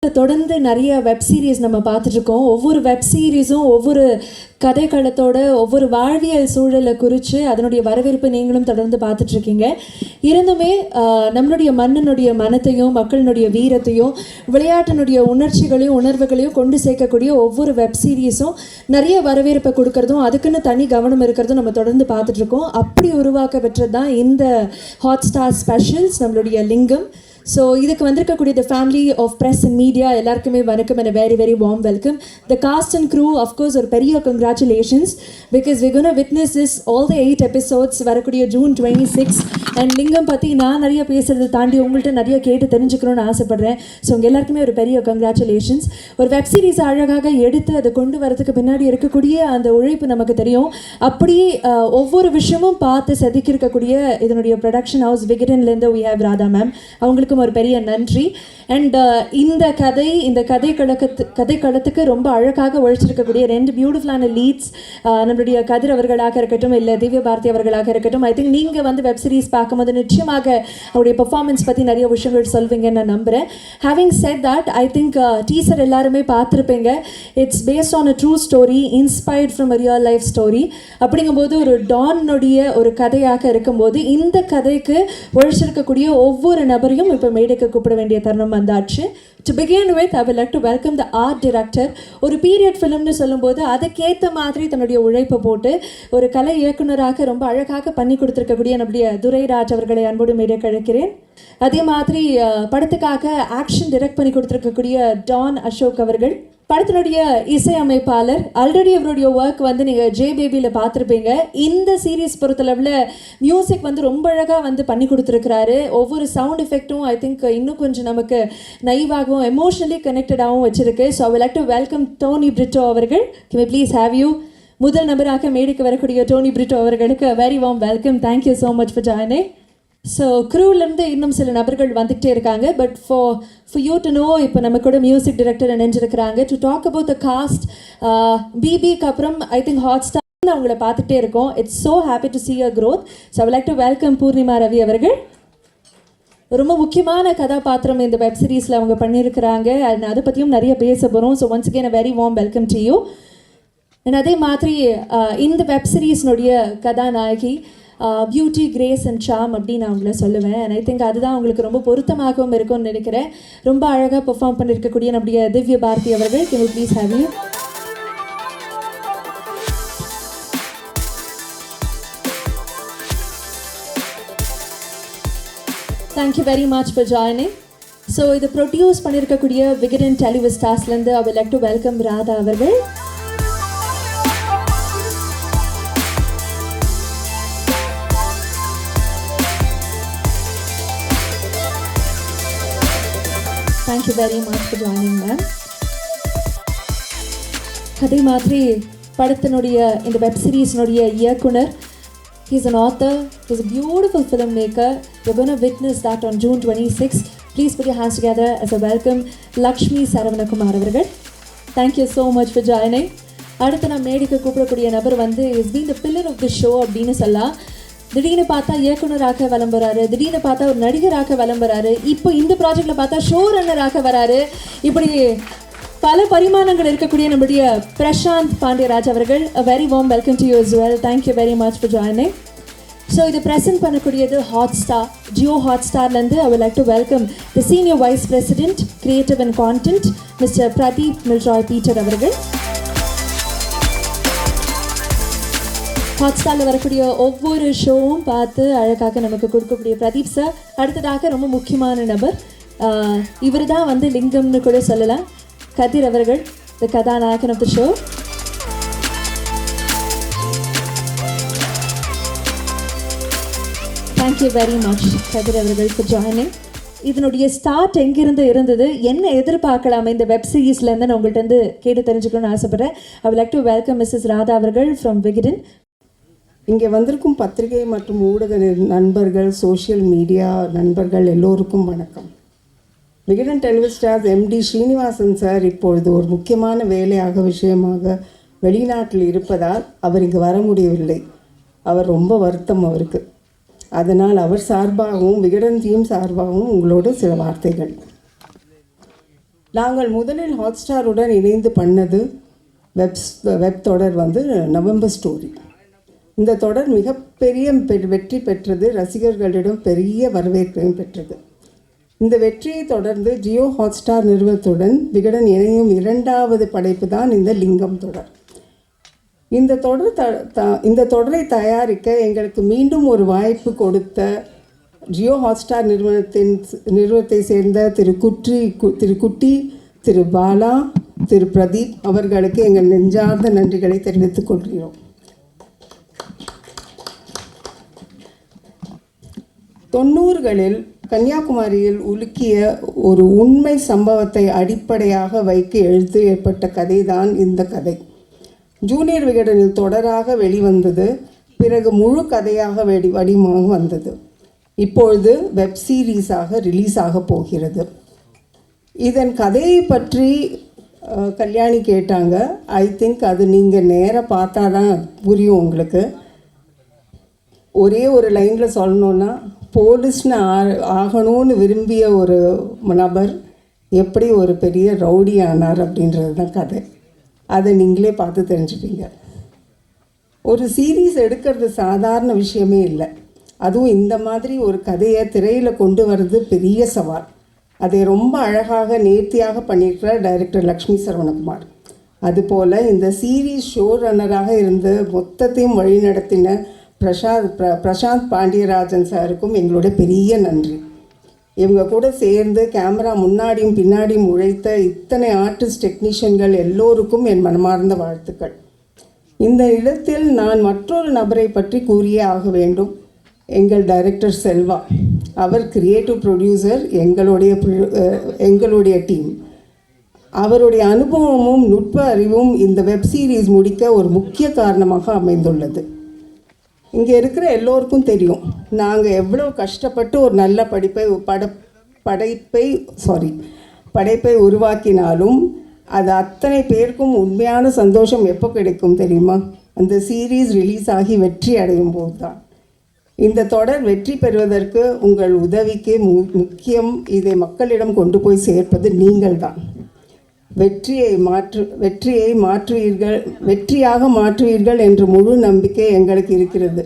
தொடர்ந்து நிறைய web series நம்ம பார்த்துட்ருக்கோம். ஒவ்வொரு வெப் சீரிஸும் ஒவ்வொரு கதைக்களத்தோட ஒவ்வொரு வாழ்வியல் சூழலை குறித்து அதனுடைய வரவேற்பு நீங்களும் தொடர்ந்து பார்த்துட்ருக்கீங்க. இருந்துமே நம்மளுடைய மண்ணினுடைய மனத்தையும் மக்களினுடைய வீரத்தையும் விளையாட்டினுடைய உணர்ச்சிகளையும் உணர்வுகளையும் கொண்டு சேர்க்கக்கூடிய ஒவ்வொரு வெப் சீரிஸும் நிறைய வரவேற்பை கொடுக்கறதும் அதுக்குன்னு தனி கவனம் இருக்கிறதும் நம்ம தொடர்ந்து பார்த்துட்ருக்கோம். அப்படி உருவாக்க பெற்றது தான் இந்த ஹாட் ஸ்டார் ஸ்பெஷல்ஸ், நம்மளுடைய லிங்கம். ஸோ இதுக்கு வந்திருக்கக்கூடிய the family of press and media எல்லாருக்குமே வணக்கம் and very very warm welcome. The cast and crew of course ஒரு பெரிய congratulations, because we gonna witness this all the 8 episodes வரக்கூடிய June 26. அண்ட் லிங்கம் பற்றி நான் நிறைய பேசுகிறத தாண்டி உங்கள்கிட்ட நிறைய கேட்டு தெரிஞ்சுக்கணும்னு ஆசைப்பட்றேன். ஸோ உங்கள் எல்லாருக்குமே ஒரு பெரிய கங்க்ராச்சுலேஷன்ஸ். ஒரு வெப் சீரிஸ் அழகாக எடுத்து அதை கொண்டு வரதுக்கு பின்னாடி இருக்கக்கூடிய அந்த உழைப்பு நமக்கு தெரியும். அப்படி ஒவ்வொரு விஷயமும் பார்த்து செதுக்கியிருக்கக்கூடிய இதனுடைய ப்ரொடக்ஷன் ஹவுஸ் விகடன்லேருந்து வி ஹேவ் ராதா மேம், அவங்களுக்கு ஒரு பெரிய நன்றி. அண்ட் இந்த கதைக்களத்துக்கு ரொம்ப அழகாக உழைச்சிருக்கக்கூடிய 2 பியூட்டிஃபுல்லான லீட்ஸ், நம்மளுடைய கதிர் அவர்களாக இருக்கட்டும் இல்லை திவ்ய பாரதி அவர்களாக இருக்கட்டும். ஐ திங்க் நீங்கள் வந்து வெப் சீரிஸ் பார்க்கும்போது நிச்சயமாக அவருடைய பெர்ஃபார்மன்ஸ் பற்றி நிறைய விஷயங்கள் சொல்வீங்கன்னு நான் நம்புகிறேன். Having set that, I think teaser எல்லாருமே பார்த்துருப்பீங்க. It's based on a true story, inspired from a real life story. அப்படிங்கும்போது ஒரு டானுடைய ஒரு கதையாக இருக்கும்போது இந்த கதைக்கு உழைச்சிருக்கக்கூடிய ஒவ்வொரு நபரையும் இப்போ மேடைக்கு கூப்பிட வேண்டிய தருணம் வந்தாச்சு. To begin with, I would like to welcome the art director. ஒரு பீரியட் ஃபிலிம்னு சொல்லும்போது அதுக்கேற்ற மாதிரி தன்னுடைய உழைப்பை போட்டு ஒரு கலை இயக்குனராக ரொம்ப அழகாக பண்ணி கொடுத்துருக்கக்கூடிய நம்முடைய துரைராஜ் அவர்களை அன்போடு மேடைக்கு அழைக்கிறேன். அதே மாதிரி படத்துக்காக ஆக்ஷன் டைரக்ட் பண்ணி கொடுத்துருக்கக்கூடிய டான் அசோக் அவர்கள், படத்தினுடைய இசையமைப்பாளர். ஆல்ரெடி அவருடைய ஒர்க் வந்து நீங்கள் ஜே பேபியில் பார்த்துருப்பீங்க. இந்த சீரீஸ் பொறுத்தளவில் மியூசிக் வந்து ரொம்ப அழகாக வந்து பண்ணி கொடுத்துருக்கிறாரு. ஒவ்வொரு சவுண்ட் எஃபெக்ட்டும் ஐ திங்க் இன்னும் கொஞ்சம் நமக்கு நைவாகவும் எமோஷனலி கனெக்டடாகவும் வச்சுருக்கு. So I would like to welcome Tony Britto அவர்கள். Can we please have you? முதல் நபராக மேடைக்கு வரக்கூடிய டோனி பிரிட்டோ அவர்களுக்கு very warm welcome. Thank you so much for joining. So க்ரூலேருந்து இன்னும் சில நபர்கள் வந்துகிட்டே இருக்காங்க. But for you to know, இப்போ நம்ம கூட மியூசிக் டைரக்டர் நினைஞ்சிருக்கிறாங்க. To talk about the cast, பிபிக்கு அப்புறம் ஐ திங்க் ஹாட் ஸ்டார் அவங்கள பார்த்துட்டே இருக்கோம். It's so happy to C a growth. So I would like to welcome Poornima Ravi அவர்கள். ரொம்ப முக்கியமான கதாபாத்திரம் இந்த வெப் சீரிஸில் அவங்க பண்ணியிருக்கிறாங்க. அதை பற்றியும் நிறைய பேச போகிறோம். So once again a very warm welcome to you. And அதே மாதிரி இந்த வெப் சீரிஸ்னுடைய கதாநாயகி பியூட்டி, கிரேஸ் அண்ட் சார்ம் அப்படின்னு நான் அவங்கள சொல்லுவேன். அண்ட் ஐ திங்க் அதுதான் அவங்களுக்கு ரொம்ப பொருத்தமாகவும் இருக்கும்னு நினைக்கிறேன். ரொம்ப அழகாக பெர்ஃபார்ம் பண்ணியிருக்கக்கூடிய நம்முடைய திவ்ய பாரதி அவர்கள். Can you please have you? Thank you very much for joining. So இதை ப்ரொடியூஸ் பண்ணியிருக்கக்கூடிய விகடன் டெலிவிஸ்டாஸ்லேருந்து I would like to welcome Radha அவர்கள். Thank you very much for joining, ma'am. அதே மாதிரி படத்தினுடைய இந்த வெப் சீரிஸ்னுடைய இயக்குனர், he is an author, he is a beautiful filmmaker. We're going to witness that on June 26. Please put your hands together as a welcome Lakshmi Saravanakumar அவர்கள். Thank you so much for joining. அடுத்து நான் மேடைக்கு கூப்பிடக்கூடிய நபர் வந்து is being the pillar of the show அப்படின்னு சொல்லலாம். திடீர்னு பார்த்தா இயக்குனராக வலம் வராரு, திடீர்னு பார்த்தா ஒரு நடிகராக வலம் வராரு, இப்போ இந்த ப்ராஜெக்டில் பார்த்தா ஷோ ரன்னராக வராரு. இப்படி பல பரிமாணங்கள் இருக்கக்கூடிய நம்முடைய பிரசாந்த் பாண்டியராஜ் அவர்கள். a very warm welcome to you as well. Thank you very much for joining. So இதை ப்ரெசென்ட் பண்ணக்கூடியது ஹாட் ஸ்டார், ஜியோ ஹாட் ஸ்டார்லேருந்து I would like to welcome the senior vice president creative and content Mr. Pradeep Milroy Peter அவர்கள். ஹாட் ஸ்டாரில் வரக்கூடிய ஒவ்வொரு ஷோவும் பார்த்து அழகாக நமக்கு கொடுக்கக்கூடிய பிரதீப் சார். அடுத்ததாக ரொம்ப முக்கியமான நபர், இவர் தான் வந்து லிங்கம்னு கூட சொல்லலாம், கதிர் அவர்கள், த கதாநாயகன் of the show. Thank you very much Kathir அவர்கள் ஃபார் ஜாயினிங். இதனுடைய ஸ்டார்ட் எங்கிருந்து இருந்தது, என்ன எதிர்பார்க்கலாம் இந்த வெப் சீரிஸ்லேருந்து நான் உங்கள்கிட்ட வந்து கேட்டு தெரிஞ்சுக்கணும்னு ஆசைப்பட்றேன். I would like to welcome Mrs Radha அவர்கள் ஃப்ரம் விகடன். இங்கே வந்திருக்கும் பத்திரிகை மற்றும் ஊடக நண்பர்கள், சோஷியல் மீடியா நண்பர்கள் எல்லோருக்கும் வணக்கம். விகடன் டெலிவிஸ்டார்ஸ் MD ஸ்ரீனிவாசன் சார் இப்பொழுது ஒரு முக்கியமான வேலையாக விஷயமாக வெளிநாட்டில் இருப்பதால் அவர் இங்கு வர முடியவில்லை. அவர் ரொம்ப வருத்தம் அவருக்கு. அதனால் அவர் சார்பாகவும் விகடன் டீம் சார்பாகவும் உங்களோடு சில வார்த்தைகள். நாங்கள் முதலில் ஹாட்ஸ்டாருடன் இணைந்து பண்ணது வெப் தொடர் வந்து நவம்பர் ஸ்டோரி. இந்த தொடர் மிகப்பெரிய வெற்றி பெற்றது, ரசிகர்களிடம் பெரிய வரவேற்பையும் பெற்றது. இந்த வெற்றியை தொடர்ந்து ஜியோ ஹாட்ஸ்டார் நிறுவனத்துடன் விகடன் இணையும் 2வது படைப்பு தான் இந்த லிங்கம் தொடர். இந்த தொடரை தயாரிக்க எங்களுக்கு மீண்டும் ஒரு வாய்ப்பு கொடுத்த ஜியோ ஹாட்ஸ்டார் நிறுவனத்தை சேர்ந்த திரு குட்டி, திரு பாலா, திரு பிரதீப் அவர்களுக்கு எங்கள் நெஞ்சார்ந்த நன்றிகளை தெரிவித்துக் கொள்கிறோம். 90களில் கன்னியாகுமரியில் உலுக்கிய ஒரு உண்மை சம்பவத்தை அடிப்படையாக வைத்து எழுத்து ஏற்பட்ட கதை தான் இந்த கதை. ஜூனியர் விகடனில் தொடராக வெளிவந்தது, பிறகு முழு கதையாக வடிவமாக வந்தது. இப்பொழுது வெப் சீரீஸாக ரிலீஸ் ஆக போகிறது. இதன் கதையை பற்றி கல்யாணி கேட்டாங்க. ஐ திங்க் அது நீங்கள் நேராக பார்த்தா தான் புரியும் உங்களுக்கு. ஒரே ஒரு லைனில் சொல்லணுன்னா, போலீஸ்னு ஆகணும்னு விரும்பிய ஒரு நபர் எப்படி ஒரு பெரிய ரவுடி ஆனார் அப்படின்றது தான் கதை. அதை நீங்களே பார்த்து தெரிஞ்சுப்பீங்க. ஒரு சீரீஸ் எடுக்கிறது சாதாரண விஷயமே இல்லை. அதுவும் இந்த மாதிரி ஒரு கதையை திரையில் கொண்டு வர்றது பெரிய சவால். அதை ரொம்ப அழகாக நேர்த்தியாக பண்ணியிருக்கிறார் டைரக்டர் லக்ஷ்மி சரவணகுமார். அதுபோல் இந்த சீரீஸ் ஷோ ரன்னராக இருந்து மொத்தத்தையும் வழிநடத்தின பிரசாந்த் பாண்டியராஜன் சாருக்கும் எங்களுடைய பெரிய நன்றி. இவங்க கூட சேர்ந்து கேமரா முன்னாடியும் பின்னாடியும் உழைத்த இத்தனை ஆர்டிஸ்ட் டெக்னீஷியன்கள் எல்லோருக்கும் என் மனமார்ந்த வாழ்த்துக்கள். இந்த இடத்தில் நான் மற்றொரு நபரை பற்றி கூறியே ஆக வேண்டும். எங்கள் டைரக்டர் செல்வா, அவர் கிரியேட்டிவ் ப்ரொடியூசர், எங்களுடைய டீம். அவருடைய அனுபவமும் நுட்ப அறிவும் இந்த வெப் சீரிஸ் முடிக்க ஒரு முக்கிய காரணமாக அமைந்துள்ளது. இங்கே இருக்கிற எல்லோருக்கும் தெரியும், நாங்கள் எவ்வளோ கஷ்டப்பட்டு ஒரு நல்ல படைப்பை உருவாக்கினாலும் அது அத்தனை பேருக்கும் உண்மையான சந்தோஷம் எப்போ கிடைக்கும் தெரியுமா? அந்த சீரீஸ் ரிலீஸ் ஆகி வெற்றி அடையும் போது தான். இந்த தொடர் வெற்றி பெறுவதற்கு உங்கள் உதவிக்கு முக்கியம். இதை மக்களிடம் கொண்டு போய் சேர்ப்பது நீங்கள் தான். வெற்றியாக மாற்றுவீர்கள் என்ற முழு நம்பிக்கை எங்களுக்கு இருக்கிறது.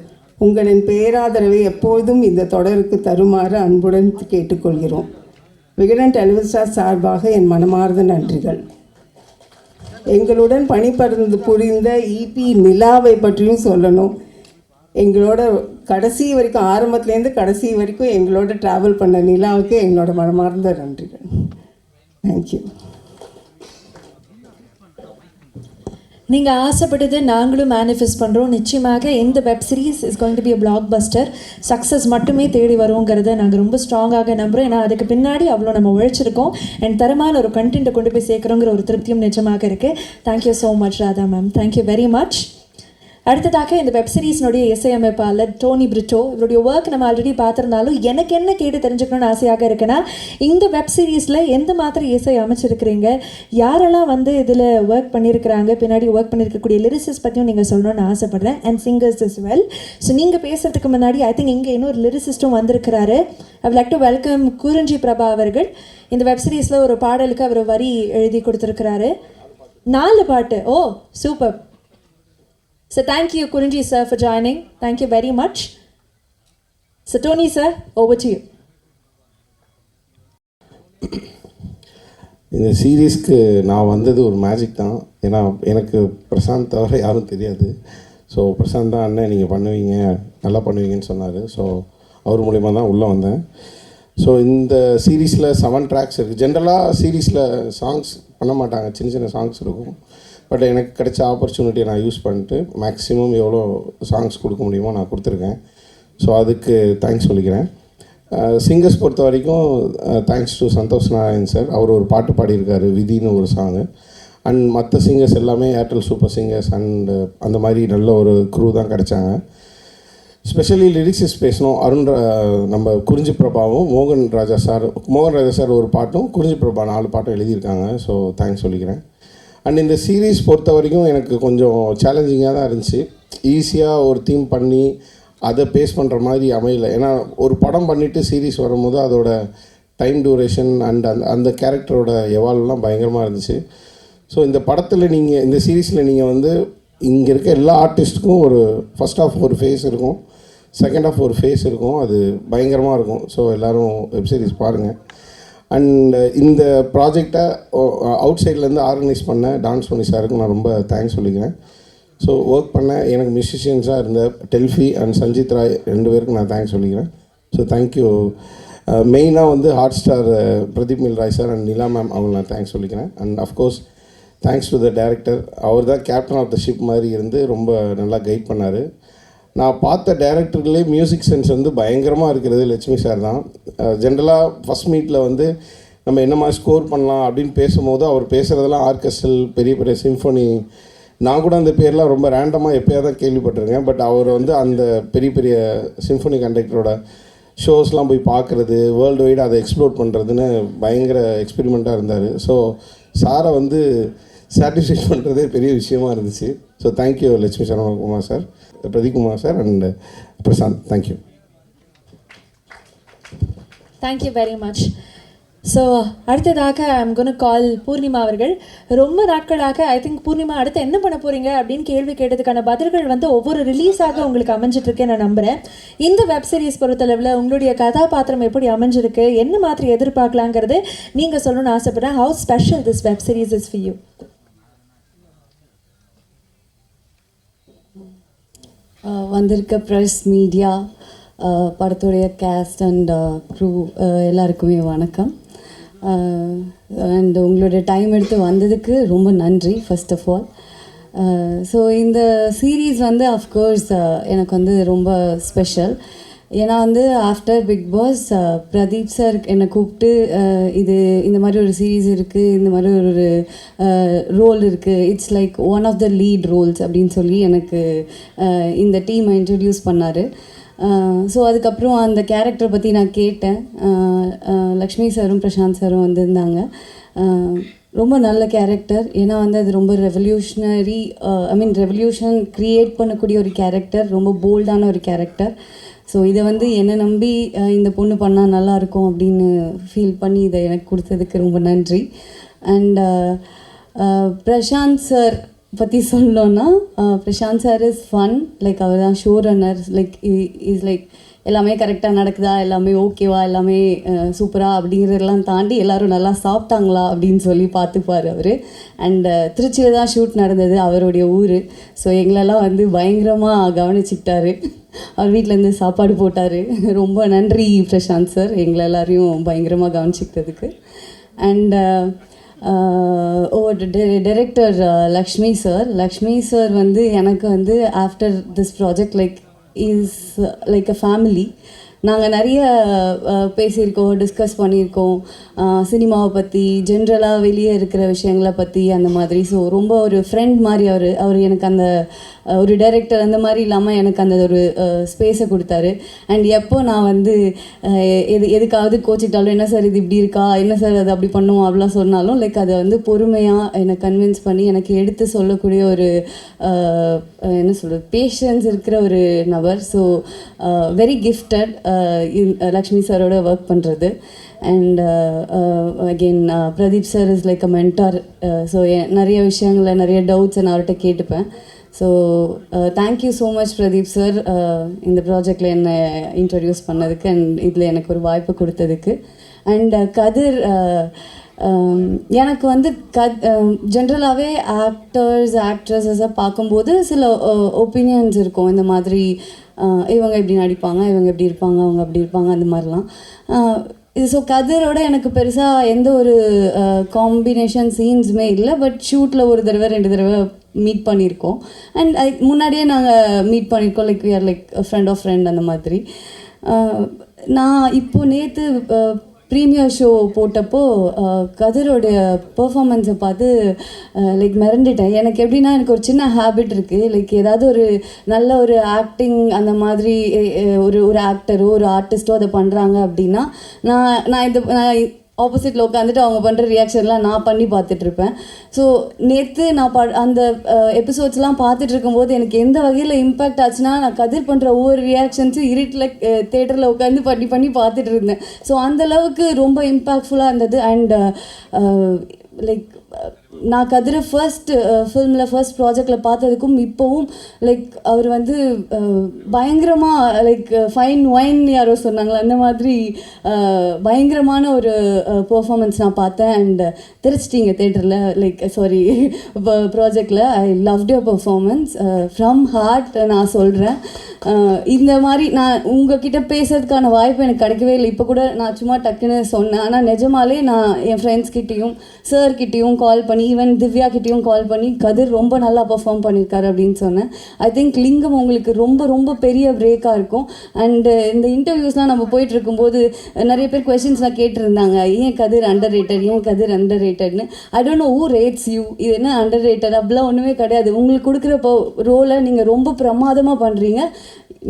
உங்களின் பேராதரவை எப்பொழுதும் இந்த தொடருக்கு தருமாறு அன்புடன் கேட்டுக்கொள்கிறோம். விகடன் டெலிவிஷன் சார்பாக என் மனமார்ந்த நன்றிகள். எங்களுடன் புரிந்த இபி நிலாவை பற்றியும் சொல்லணும். எங்களோட கடைசி வரைக்கும், ஆரம்பத்துலேருந்து கடைசி வரைக்கும் எங்களோட ட்ராவல் பண்ண நிலாவுக்கு எங்களோட மனமார்ந்த நன்றிகள். தேங்க்யூ. நீங்கள் ஆசைப்பட்டது நாங்களும் மேனிஃபெஸ்ட் பண்ணுறோம். நிச்சயமாக இந்த web series is going to be a black Bastar. Success மட்டுமே தேடி வருவோங்கிறத நாங்கள் ரொம்ப ஸ்ட்ராங்காக நம்புகிறோம். ஏன்னா அதுக்கு பின்னாடி அவ்வளோ நம்ம உழைச்சிருக்கோம் அண்ட் தரமான ஒரு கண்டென்ட்டை கொண்டு போய் சேர்க்குறோங்கிற ஒரு திருப்தியும் நிஜமாக இருக்குது. Thank you so much Radha ma'am. Thank you very much. அடுத்ததாக இந்த வெப் சீரிஸ்னுடைய இசையமைப்பாளர் டோனி பிரிட்டோ. இவருடைய ஒர்க் நம்ம ஆல்ரெடி பார்த்துருந்தாலும் எனக்கு என்ன கேட்டு தெரிஞ்சுக்கணும்னு ஆசையாக இருக்குன்னா, இந்த வெப் சீரிஸில் எந்த மாதிரி இசை அமைச்சிருக்கிறீங்க, யாரெல்லாம் வந்து இதில் ஒர்க் பண்ணியிருக்கிறாங்க, பின்னாடி ஒர்க் பண்ணியிருக்கக்கூடிய லிரிசிஸ் பற்றியும் நீங்கள் சொல்லணும்னு ஆசைப்பட்றேன், and singers is well. So நீங்கள் பேசுகிறதுக்கு முன்னாடி ஐ திங்க் இங்கே இன்னொரு லிரிசிஸ்ட்டும் வந்திருக்கிறாரு. ஐ வுட் லைக் டு வெல்கம் குறிஞ்சி பிரபா அவர்கள். இந்த வெப் சீரிஸில் ஒரு பாடலுக்கு அவர் வரி எழுதி கொடுத்துருக்கிறாரு. 4 பாட்டு. ஓ super. So thank you Kurinji sir for joining. Thank you very much. So Tony sir, over to you. இந்த சீரீஸ்க்கு நான் வந்தது ஒரு மேஜிக் தான். ஏன்னா எனக்கு பிரசாந்த் தவிர யாரும் தெரியாது. ஸோ பிரசாந்த் தான் அண்ணன் நீங்கள் பண்ணுவீங்க, நல்லா பண்ணுவீங்கன்னு சொன்னார். ஸோ அவர் மூலிமா தான் உள்ளே வந்தேன். ஸோ இந்த சீரீஸில் 7 ட்ராக்ஸ் இருக்குது. ஜென்ரலாக சீரீஸில் சாங்ஸ் பண்ண மாட்டாங்க, சின்ன சின்ன சாங்ஸ் இருக்கும். பட் எனக்கு கிடைச்ச ஆப்பர்ச்சுனிட்டியை நான் யூஸ் பண்ணிட்டு மேக்ஸிமம் எவ்வளோ சாங்ஸ் கொடுக்க முடியுமோ நான் கொடுத்துருக்கேன். ஸோ அதுக்கு தேங்க்ஸ் சொல்லிக்கிறேன். சிங்கர்ஸ் பொறுத்த வரைக்கும் thanks to Santhosh Narayan sir. அவர் ஒரு பாட்டு பாடியிருக்காரு, விதின்னு ஒரு சாங்கு. அண்ட் மற்ற சிங்கர்ஸ் எல்லாமே ஏர்டெல் சூப்பர் சிங்கர்ஸ் அண்ட் அந்த மாதிரி நல்ல ஒரு க்ரூ தான் கிடச்சாங்க. ஸ்பெஷலி லிரிக்ஸிஸ் பேசணும். நம்ம குறிஞ்சி பிரபாவும் மோகன் ராஜா சார் ஒரு பாட்டும், குறிஞ்சி பிரபா 4 பாட்டும் எழுதியிருக்காங்க. ஸோ தேங்க்ஸ் சொல்லிக்கிறேன். அண்ட் இந்த சீரீஸ் பொறுத்த வரைக்கும் எனக்கு கொஞ்சம் சேலஞ்சிங்காக தான் இருந்துச்சு. ஈஸியாக ஒரு தீம் பண்ணி அதை பேஸ் பண்ணுற மாதிரி அமையல. ஏன்னா ஒரு படம் பண்ணிவிட்டு சீரீஸ் வரும்போது அதோட டைம் டியூரேஷன் அண்ட் அந்த கேரக்டரோட எவால்வ்லாம் பயங்கரமாக இருந்துச்சு. ஸோ இந்த படத்தில் நீங்கள் இந்த சீரீஸில் நீங்கள் வந்து இங்கே இருக்க எல்லா ஆர்டிஸ்ட்டுக்கும் ஒரு ஃபஸ்ட் ஆஃப் ஒரு ஃபேஸ் இருக்கும், செகண்ட் ஆஃப் ஒரு ஃபேஸ் இருக்கும். அது பயங்கரமாக இருக்கும். ஸோ எல்லோரும் வெப்சீரிஸ் பாருங்கள். அண்ட் இந்த ப்ராஜெக்டை அவுட் சைட்லேருந்து ஆர்கனைஸ் பண்ண டான்ஸ் பண்ணி சாருக்கு நான் ரொம்ப தேங்க்ஸ் சொல்லிக்கிறேன். ஸோ ஒர்க் பண்ண எனக்கு மியூசிஷியன்ஸாக இருந்த டெல்ஃபி அண்ட் சஞ்சித் ராய் 2 பேருக்கும் நான் தேங்க்ஸ் சொல்லிக்கிறேன். So thank you. மெயினாக வந்து Hotstar Pradeep Milroy sir and Nila ma'am அவங்க நான் தேங்க்ஸ் சொல்லிக்கிறேன். And of course thanks to the director. அவர் தான் கேப்டன் ஆஃப் த ஷிப் மாதிரி இருந்து ரொம்ப நல்லா கைட் பண்ணார். நான் பார்த்த டேரக்டர்லேயே மியூசிக் சென்ஸ் வந்து பயங்கரமாக இருக்கிறது லட்சுமி சார் தான். ஜென்ரலாக ஃபஸ்ட் மீட்டில் வந்து நம்ம என்ன மாதிரி ஸ்கோர் பண்ணலாம் அப்படின்னு பேசும்போது அவர் பேசுகிறதெல்லாம் ஆர்கெஸ்ட்ரல், பெரிய பெரிய சிம்ஃபனி, நான் கூட அந்த பேர்லாம் ரொம்ப ரேண்டமாக எப்போயாவது தான் கேள்விப்பட்டிருக்கேன். பட் அவர் வந்து அந்த பெரிய பெரிய சிம்ஃபனி கண்டக்டரோட ஷோஸ்லாம் போய் பார்க்குறது, வேர்ல்டு வைடு அதை எக்ஸ்ப்ளோர் பண்ணுறதுன்னு பயங்கர எக்ஸ்பெரிமெண்ட்டாக இருந்தார். ஸோ சாரை வந்து சாட்டிஸ்ஃபை பண்ணுறதே பெரிய விஷயமா இருந்துச்சு. So thank you Lakshmi Saravanakumar sir, Pradeep Kumar sir and Prasanth. Thank you. Thank you very much. So அடுத்ததாக ஐம் கோன் கால் பூர்ணிமா அவர்கள். ரொம்ப நாட்களாக ஐ திங்க் பூர்ணிமா அடுத்து என்ன பண்ண போகிறீங்க அப்படின்னு கேள்வி கேட்டதுக்கான பதில்கள் வந்து ஒவ்வொரு ரிலீஸாக உங்களுக்கு அமைஞ்சிட்ருக்கேன் நான் நம்புகிறேன். இந்த வெப் சீரிஸ் பொறுத்தளவில் உங்களுடைய கதாபாத்திரம் எப்படி அமைஞ்சிருக்கு, என்ன மாதிரி எதிர்பார்க்கலாங்கிறது நீங்கள் சொல்லணும்னு ஆசைப்பட்றேன். How special this web series is for you? வந்திருக்க ப்ரெஸ், மீடியா, படத்துடைய கேஸ்ட் அண்ட் க்ரூ எல்லாருக்குமே வணக்கம். அண்ட் உங்களோட டைம் எடுத்து வந்ததுக்கு ரொம்ப நன்றி ஃபர்ஸ்ட் ஆஃப் ஆல். ஸோ இந்த சீரீஸ் வந்து அஃப்கோர்ஸ் எனக்கு வந்து ரொம்ப ஸ்பெஷல். ஏன்னா வந்து after Bigg Boss Pradeep sir என்னை கூப்பிட்டு இது இந்த மாதிரி ஒரு சீரீஸ் இருக்குது, இந்த மாதிரி ஒரு ரோல் இருக்குது, it's like one of the lead roles அப்படின்னு சொல்லி எனக்கு இந்த டீமை இன்ட்ரடியூஸ் பண்ணார். ஸோ அதுக்கப்புறம் அந்த கேரக்டரை பற்றி நான் கேட்டேன். லக்ஷ்மி சாரும் பிரசாந்த் சாரும் வந்திருந்தாங்க. ரொம்ப நல்ல கேரக்டர். ஏன்னா வந்து அது ரொம்ப ரெவல்யூஷனரி, ரெவல்யூஷன் க்ரியேட் பண்ணக்கூடிய ஒரு கேரக்டர், ரொம்ப போல்டான ஒரு கேரக்டர். ஸோ இதை வந்து என்னை நம்பி இந்த பொண்ணு பண்ணால் நல்லாயிருக்கும் அப்படின்னு ஃபீல் பண்ணி இதை எனக்கு கொடுத்ததுக்கு ரொம்ப நன்றி. அண்ட் பிரசாந்த் சார் பற்றி சொல்லணுன்னா, Prashanth sir is fun. Like அவர் தான் show runner. Like is like எல்லாமே கரெக்டாக நடக்குதா, எல்லாமே ஓகேவா, எல்லாமே சூப்பராக அப்படிங்கிறதெல்லாம் தாண்டி எல்லோரும் நல்லா சாப்பிட்டாங்களா அப்படின்னு சொல்லி பார்த்துப்பார் அவர். அண்ட் திருச்சியில் தான் ஷூட் நடந்தது, அவருடைய ஊர். ஸோ எங்களெல்லாம் வந்து பயங்கரமாக கவனிச்சுக்கிட்டாரு. அவர் வீட்டிலேருந்து சாப்பாடு போட்டார். ரொம்ப நன்றி பிரசாந்த் சார், எங்களை எல்லாரையும் பயங்கரமாக கவனிச்சிக்கிட்டதுக்கு. அண்ட் டைரக்டர் லக்ஷ்மி சார் வந்து எனக்கு வந்து after this project like is like a family. நாங்கள் நிறைய பேசியிருக்கோம், டிஸ்கஸ் பண்ணியிருக்கோம் சினிமாவை பற்றி, ஜென்ரலாக வெளியே இருக்கிற விஷயங்களை பற்றி அந்த மாதிரி. ஸோ ரொம்ப ஒரு ஃப்ரெண்ட் மாதிரி அவர் எனக்கு அந்த ஒரு டைரக்டர் அந்த மாதிரி இல்லாமல் எனக்கு அந்த ஒரு ஸ்பேஸை கொடுத்தாரு. அண்ட் எப்போ நான் வந்து எதுக்காவது கோச்சிக்கிட்டாலும், என்ன சார் இது இப்படி இருக்கா, என்ன சார் அது அப்படி பண்ணுவோம் அப்படிலாம் சொன்னாலும் லைக் அதை வந்து பொறுமையாக என்னை கன்வின்ஸ் பண்ணி எனக்கு எடுத்து சொல்லக்கூடிய ஒரு என்ன சொல்கிறது, பேஷன்ஸ் இருக்கிற ஒரு நபர். ஸோ வெரி கிஃப்டட் லக்ஷ்மி சாரோட ஒர்க் பண்ணுறது. And again Pradeep sir is like a mentor. So நிறைய விஷயங்களை, நிறைய டவுட்ஸை நான் அவர்கிட்ட கேட்டுப்பேன். So thank you so much Pradeep sir இந்த ப்ராஜெக்டில் என்னை இன்ட்ரடியூஸ் பண்ணதுக்கு அண்ட் இதில் எனக்கு ஒரு வாய்ப்பு கொடுத்ததுக்கு. அண்ட் கதிர், எனக்கு வந்து ஜென்ரலாகவே ஆக்ட்ரஸஸை பார்க்கும்போது சில ஒப்பீனியன்ஸ் இருக்கும். இந்த மாதிரி இவங்க இப்படி நடிப்பாங்க, இவங்க இப்படி இருப்பாங்க, அவங்க அப்படி இருப்பாங்க, அந்த மாதிரிலாம். ஸோ கதிரோட எனக்கு பெருசாக எந்த ஒரு காம்பினேஷன் சீன்ஸுமே இல்லை. பட் ஷூட்டில் ஒரு தடவை 2 தடவை மீட் பண்ணியிருக்கோம். அண்ட் முன்னாடியே நாங்கள் மீட் பண்ணியிருக்கோம். Like we are like friend of friend அந்த மாதிரி. நான் இப்போது நேற்று ப்ரீமியர் ஷோ போட்டப்போ கதிரோடைய பெர்ஃபார்மன்ஸை பார்த்து லைக் மிரண்டுட்டேன். எனக்கு எப்படின்னா, எனக்கு ஒரு சின்ன ஹேபிட் இருக்குது. லைக் ஏதாவது ஒரு நல்ல ஒரு ஆக்டிங் அந்த மாதிரி ஒரு ஆக்டரோ ஒரு ஆர்டிஸ்ட்டோ அதை பண்ணுறாங்க அப்படின்னா நான் ஆப்போசிட்டில் உட்காந்துட்டு அவங்க பண்ணுற ரியாக்ஷன்லாம் நான் பண்ணி பார்த்துட்ருப்பேன். ஸோ நேற்று நான் அந்த எபிசோட்ஸ்லாம் பார்த்துட்டு இருக்கும்போது எனக்கு எந்த வகையில் இம்பேக்ட் ஆச்சுன்னா, நான் கதிர் பண்ணுற ஒவ்வொரு ரியாக்ஷன்ஸும் இருட்டில் தேட்டரில் உட்காந்து பண்ணி பார்த்துட்டு இருந்தேன். ஸோ அந்தளவுக்கு ரொம்ப இம்பேக்ட்ஃபுல்லாக இருந்தது. அண்ட் லைக் நான் கதிரை ஃபில்மில் ஃபர்ஸ்ட் ப்ராஜெக்டில் பார்த்ததுக்கும் இப்போவும் லைக் அவர் வந்து பயங்கரமாக லைக் ஃபைன் ஒயின் யாரோ சொன்னாங்களா, அந்த மாதிரி பயங்கரமான ஒரு பெர்ஃபார்மன்ஸ் நான் பார்த்தேன். அண்ட் தெரிச்சிட்டிங்க தேட்டரில் லைக் சாரி ப்ராஜெக்டில். I loved your performance from heart. நான் சொல்கிறேன், இந்த மாதிரி நான் உங்ககிட்ட பேசுறதுக்கான வாய்ப்பு எனக்கு கிடைக்கவே இல்லை. இப்போ கூட நான் சும்மா டக்குன்னு சொன்னேன். ஆனால் நிஜமாலே நான் என் ஃப்ரெண்ட்ஸ்கிட்டையும் சார்கிட்டையும் கால் பண்ணி, ஈவன் திவ்யா கிட்டேயும் கால் பண்ணி கதிர் ரொம்ப நல்லா பர்ஃபார்ம் பண்ணியிருக்காரு அப்படின்னு சொன்னேன். ஐ திங்க் லிங்கம் உங்களுக்கு ரொம்ப ரொம்ப பெரிய பிரேக்காக இருக்கும். அண்டு இந்த இன்டர்வியூஸ்லாம் நம்ம போயிட்டு இருக்கும்போது நிறைய பேர் கொஸ்டின்ஸ்லாம் கேட்டிருந்தாங்க, ஏன் கதிர் அண்டர் ரேட்டட், ஏன் கதிர் அண்டர் ரேட்டட்னு. I don't know who rates you, இது என்ன அண்டர் ரேட்டட் அப்படிலாம் ஒன்றுமே கிடையாது. உங்களுக்கு கொடுக்குற ரோலை நீங்கள் ரொம்ப பிரமாதமாக பண்ணுறீங்க.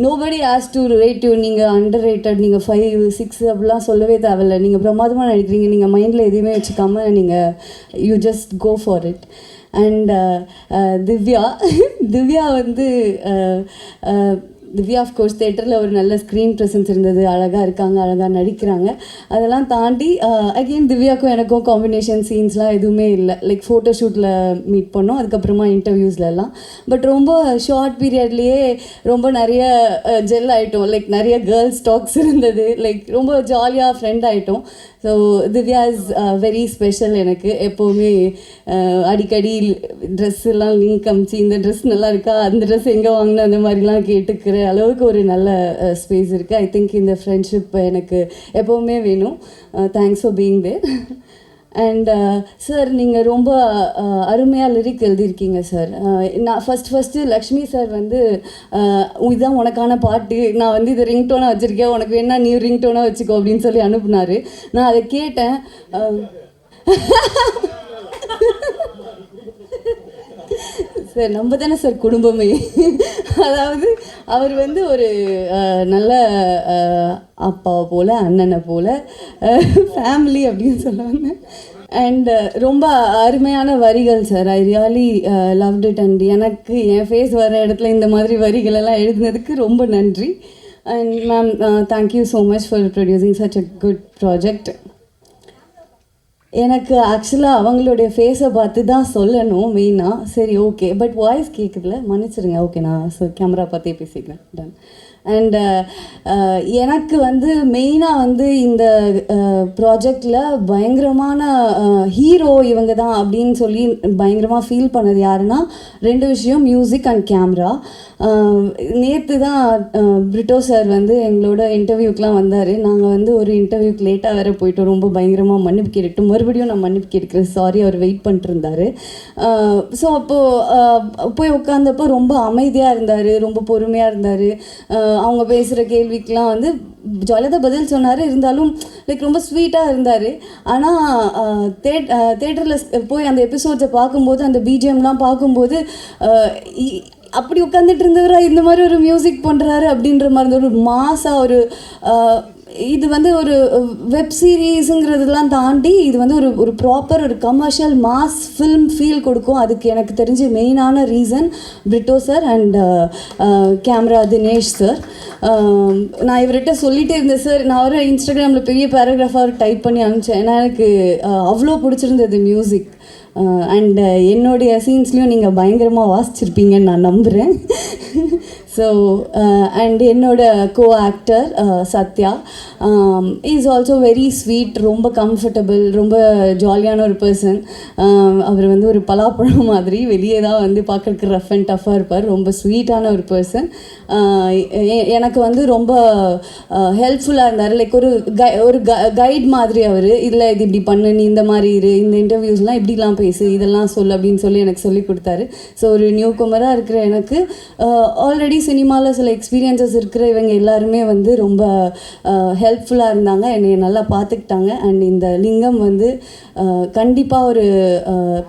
Nobody has to rate you. நீங்கள் அண்டர் ரேட்டட், நீங்கள் 5, 6 அப்படிலாம் சொல்லவே தேவையில்லை. நீங்கள் பிரமாதமாக நினைக்கிறீங்க. நீங்கள் மைண்டில் எதுவுமே வச்சுக்காமல் நீங்கள் you just go for it. And Divya வந்து திவ்யா ஆஃப்கோர்ஸ் தேட்டரில் ஒரு நல்ல ஸ்க்ரீன் ப்ரெசன்ஸ் இருந்தது. அழகாக இருக்காங்க, அழகாக நடிக்கிறாங்க. அதெல்லாம் தாண்டி அகெயின் திவ்யாவுக்கும் எனக்கும் காம்பினேஷன் சீன்ஸ்லாம் எதுவுமே இல்லை. லைக் ஃபோட்டோ ஷூட்டில் மீட் பண்ணோம், அதுக்கப்புறமா இன்டர்வியூஸ்லலாம். பட் ரொம்ப ஷார்ட் பீரியட்லேயே ரொம்ப நிறைய ஜெல் ஆகிட்டோம். லைக் நிறைய கேர்ள்ஸ் டாக்ஸ் இருந்தது. லைக் ரொம்ப ஜாலியாக ஃப்ரெண்ட் ஆகிட்டோம். So Divya is very special எனக்கு. எப்போவுமே அடிக்கடி ட்ரெஸ்ஸெல்லாம் லிங்க் அமிச்சு, இந்த ட்ரெஸ் நல்லா இருக்கா, அந்த ட்ரெஸ் எங்கே வாங்கின, அந்த மாதிரிலாம் கேட்டுக்கிற அளவுக்கு ஒரு நல்ல ஸ்பேஸ் இருக்குது. ஐ திங்க் இந்த ஃப்ரெண்ட்ஷிப் எனக்கு எப்போவுமே வேணும். Thanks for being there. And sir, நீங்கள் ரொம்ப அருமையாக லிரிக் எழுதியிருக்கீங்க சார். நான் ஃபஸ்ட்டு லக்ஷ்மி சார் வந்து இதுதான் உனக்கான பாட்டு, நான் வந்து இதை ரிங்டோனாக வச்சுருக்கேன், உனக்கு வேணா நீ ரிங்டோனாக வச்சுக்கோ அப்படின்னு சொல்லி அனுப்புனார். நான் அதை கேட்டேன். சார், நம்ம தானே சார் குடும்பமே. அதாவது அவர் வந்து ஒரு நல்ல அப்பாவை போல், அண்ணனை போல், ஃபேமிலி அப்படின்னு சொல்லுவாங்க. அண்ட் ரொம்ப அருமையான வரிகள் sir. I really loved it. And எனக்கு என் ஃபேஸ் வர இடத்துல இந்த மாதிரி வரிகளெல்லாம் எழுதுனதுக்கு ரொம்ப நன்றி. And ma'am, thank you so much for producing such a good project. எனக்கு ஆக்சுவலாக அவங்களுடைய ஃபேஸை பார்த்து தான் சொல்லணும் மெயினாக. சரி, ஓகே. பட் வாய்ஸ் கேட்குதுல, மன்னிச்சிருங்க. ஓகே, நான் கேமரா பார்த்தே பேசிக்கிறேன். டன். அண்ட் எனக்கு வந்து மெயினாக வந்து இந்த ப்ராஜெக்டில் பயங்கரமான ஹீரோ இவங்க தான் அப்படின்னு சொல்லி பயங்கரமாக ஃபீல் பண்ணது யாருன்னா, 2 விஷயம், மியூசிக் அண்ட் கேமரா. நேற்று தான் பிரிட்டோ சார் வந்து எங்களோட இன்டர்வியூக்கெலாம் வந்தார். நாங்கள் வந்து ஒரு இன்டர்வியூக்கு லேட்டாக வேறு போயிட்டோம். ரொம்ப பயங்கரமாக மன்னிப்பு கேட்டுட்டு மறுபடியும் நான் மன்னிப்பு கேட்குறேன், சாரி. அவர் வெயிட் பண்ணிட்டு இருந்தார். ஸோ அப்போது போய் உட்காந்தப்போ ரொம்ப அமைதியாக இருந்தார், ரொம்ப பொறுமையாக இருந்தார். அவங்க பேசுகிற கேள்விக்கெலாம் வந்து ஜாலியாக தான் பதில் சொன்னார். இருந்தாலும் லைக் ரொம்ப ஸ்வீட்டாக இருந்தார். ஆனால் தேட்டரில் போய் அந்த எபிசோட்ஸை பார்க்கும்போது, அந்த பிஜிஎம்லாம் பார்க்கும்போது அப்படி உட்காந்துட்டு இருந்தவரா இந்த மாதிரி ஒரு மியூசிக் பண்ணுறாரு அப்படின்ற மாதிரி ஒரு மாசாக ஒரு இது வந்து ஒரு வெப் சீரீஸுங்கிறதுலாம் தாண்டி இது வந்து ஒரு ப்ராப்பர் ஒரு கமர்ஷியல் மாஸ் ஃபில்ம் ஃபீல் கொடுக்கும். அதுக்கு எனக்கு தெரிஞ்ச மெயினான reason Brito sir and camera Dinesh sir. நான் இவர்கிட்ட சொல்லிகிட்டே இருந்தேன் சார். நான் ஒரு இன்ஸ்டாகிராமில் பெரிய பேராகிராஃபாக டைப் பண்ணி அனுப்பிச்சேன். ஏன்னா எனக்கு அவ்வளோ பிடிச்சிருந்தது மியூசிக். அண்ட் என்னுடைய சீன்ஸ்லேயும் நீங்கள் பயங்கரமாக வாசிச்சிருப்பீங்கன்னு நான் நம்புகிறேன். ஸோ அண்ட் என்னோட கோ actor Sathya is also very sweet, ரொம்ப கம்ஃபர்டபுள், ரொம்ப ஜாலியான ஒரு பர்சன். அவர் வந்து ஒரு பலாப்பழம் மாதிரி, வெளியே தான் வந்து பார்க்குறதுக்கு ரஃப் அண்ட் டஃப்பாக இருப்பார். ரொம்ப ஸ்வீட்டான ஒரு பர்சன். எனக்கு வந்து ரொம்ப ஹெல்ப்ஃபுல்லாக இருந்தார். லைக் ஒரு கைட் மாதிரி அவர். இல்லை இது இப்படி பண்ணு, நீ இந்த மாதிரி இரு, இந்த இன்டர்வியூஸ்லாம் இப்படிலாம் பேசு, இதெல்லாம் சொல்லு அப்படின்னு சொல்லி எனக்கு சொல்லி கொடுத்தாரு. ஸோ ஒரு நியூ கமராக இருக்கிற எனக்கு ஆல்ரெடி சினிமாவில் சில எக்ஸ்பீரியன்சஸ் இருக்கிற இவங்க எல்லாருமே வந்து ரொம்ப ஹெல்ப்ஃபுல்லாக இருந்தாங்க, என்னை நல்லா பார்த்துக்கிட்டாங்க. அண்ட் இந்த லிங்கம் வந்து கண்டிப்பாக ஒரு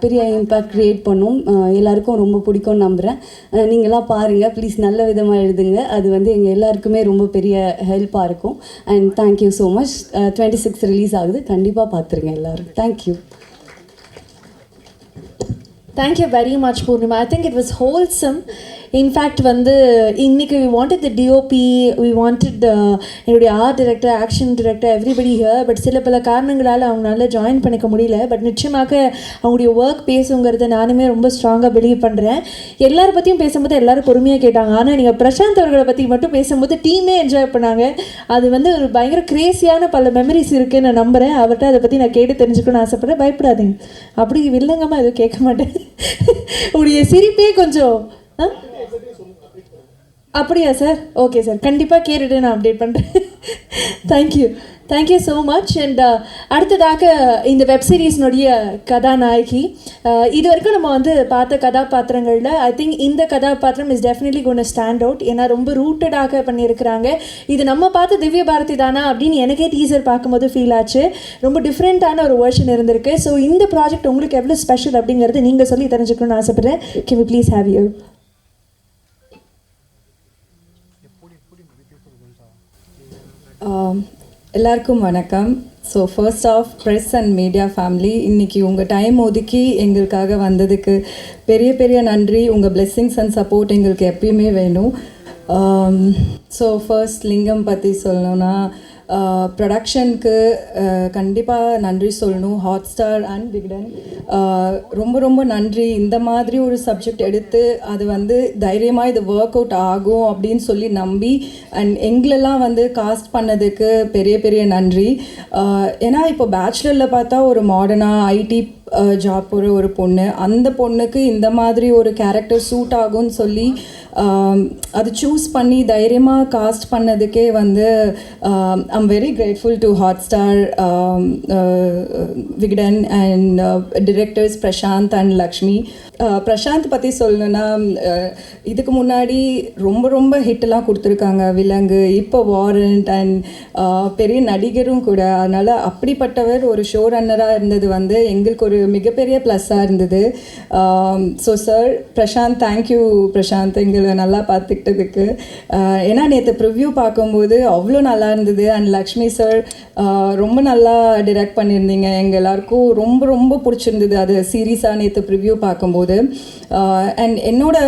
பெரிய இம்பேக்ட் க்ரியேட் பண்ணும், எல்லாருக்கும் ரொம்ப பிடிக்கும்னு நம்புகிறேன். நீங்களாம் பாருங்கள் ப்ளீஸ், நல்ல விதமாக எழுதுங்க, அது வந்து எங்கள் எல்லாருக்குமே ரொம்ப பெரிய ஹெல்ப்பாக இருக்கும். And thank you so much. 26 release ஆகுது, கண்டிப்பாக பார்த்துருங்க எல்லோரும். Thank you. Thank you very much, Purnima. I think it was wholesome. In fact, வந்து இன்னைக்கு we wanted the DOP, we wanted என்னுடைய art director, action director, everybody here. But சில பல காரணங்களால் அவங்களால ஜாயின் பண்ணிக்க முடியல. பட் நிச்சயமாக அவங்களுடைய ஒர்க் பேசுங்கிறத நானுமே ரொம்ப ஸ்ட்ராங்காக பிலீவ் பண்ணுறேன். எல்லாரை பற்றியும் பேசும்போது எல்லோரும் பொறுமையாக கேட்டாங்க. ஆனால் நீங்கள் பிரசாந்த் அவர்களை பற்றி மட்டும் பேசும்போது டீமே என்ஜாய் பண்ணாங்க. அது வந்து ஒரு பயங்கர கிரேசியான பல மெமரிஸ் இருக்குன்னு நான் நம்புகிறேன். அவர்கிட்ட அதை பற்றி நான் கேட்டு தெரிஞ்சுக்கணும்னு ஆசைப்பட்றேன். பயப்படாதீங்க, அப்படி வில்லங்கமாக எதுவும் கேட்க மாட்டேன். உடைய சிரிப்பே கொஞ்சம் அப்படியா சார்? ஓகே சார், கண்டிப்பாக கேட்டுட்டு நான் அப்டேட் பண்ணுறேன். Thank you so much. அண்ட் அடுத்ததாக இந்த வெப்சீரிஸ்னுடைய கதாநாயகி, இது வரைக்கும் நம்ம வந்து பார்த்த கதாபாத்திரங்களில் ஐ திங்க் இந்த கதாபாத்திரம் is definitely cone stand out. ஏன்னா ரொம்ப ரூட்டடாக பண்ணியிருக்கிறாங்க. இது நம்ம பார்த்த திவ்ய பாரதி தானா அப்படின்னு எனக்கே டீசர் பார்க்கும்போது ஃபீல் ஆச்சு. ரொம்ப டிஃப்ரெண்ட்டான ஒரு வெர்ஷன் இருந்திருக்கு. ஸோ இந்த ப்ராஜெக்ட் உங்களுக்கு எவ்வளோ ஸ்பெஷல் அப்படிங்கிறது நீங்கள் சொல்லி தெரிஞ்சுக்கணும்னு ஆசைப்பட்றேன். Can we please have you? எல்லாருக்கும் வணக்கம். So first of press and media family, இன்றைக்கி உங்கள் டைம் ஒதுக்கி எங்களுக்காக வந்ததுக்கு பெரிய பெரிய நன்றி. உங்கள் பிளெஸ்ஸிங்ஸ் அண்ட் சப்போர்ட் எங்களுக்கு எப்பயுமே வேணும். ஸோ ஃபர்ஸ்ட் லிங்கம் பற்றி சொல்லணுன்னா, ப்ரொடக்ஷனுக்கு கண்டிப்பாக நன்றி சொல்லணும். ஹாட் ஸ்டார் அண்ட் விகடன் ரொம்ப ரொம்ப நன்றி. இந்த மாதிரி ஒரு சப்ஜெக்ட் எடுத்து அது வந்து தைரியமாக இது ஒர்க் அவுட் ஆகும் அப்படின்னு சொல்லி நம்பி அண்ட் எங்களெல்லாம் வந்து காஸ்ட் பண்ணதுக்கு பெரிய பெரிய நன்றி. ஏன்னா இப்போ பேச்சுலரில் பார்த்தா ஒரு மாடர்னாக ஐடி ஜாப் ஒரு பொண்ணு, அந்த பொண்ணுக்கு இந்த மாதிரி ஒரு கேரக்டர் சூட் ஆகும்னு சொல்லி அது சூஸ் பண்ணி தைரியமாக காஸ்ட் பண்ணதுக்கே வந்து I'm very grateful to Hotstar, Vikatan and directors Prasanth and Lakshmi. Prasanth பற்றி சொல்லணுன்னா, இதுக்கு முன்னாடி ரொம்ப ரொம்ப ஹிட்டெலாம் கொடுத்துருக்காங்க, விலங்கு, இப்போ வாரண்ட் அண்ட் பெரிய நடிகரும் கூட. அதனால் அப்படிப்பட்டவர் ஒரு ஷோ ரன்னராக இருந்தது வந்து எங்களுக்கு ஒரு மிகப்பெரிய ப்ளஸ்ஸாக இருந்தது. So sir Prasanth, thank you Prasanth, எங்களை நல்லா பார்த்துக்கிட்டதுக்கு. ஏன்னா நேற்று ப்ரிவ்யூ பார்க்கும்போது அவ்வளோ நல்லா இருந்தது. அண்ட் லக்ஷ்மி சார் ரொம்ப நல்லா டிரெக்ட் பண்ணியிருந்தீங்க, எங்கள் எல்லாருக்கும் ரொம்ப ரொம்ப பிடிச்சிருந்தது அது சீரியஸாக நேற்று ப்ரிவ்யூ பார்க்கும்போது. அண்ட் என்னோட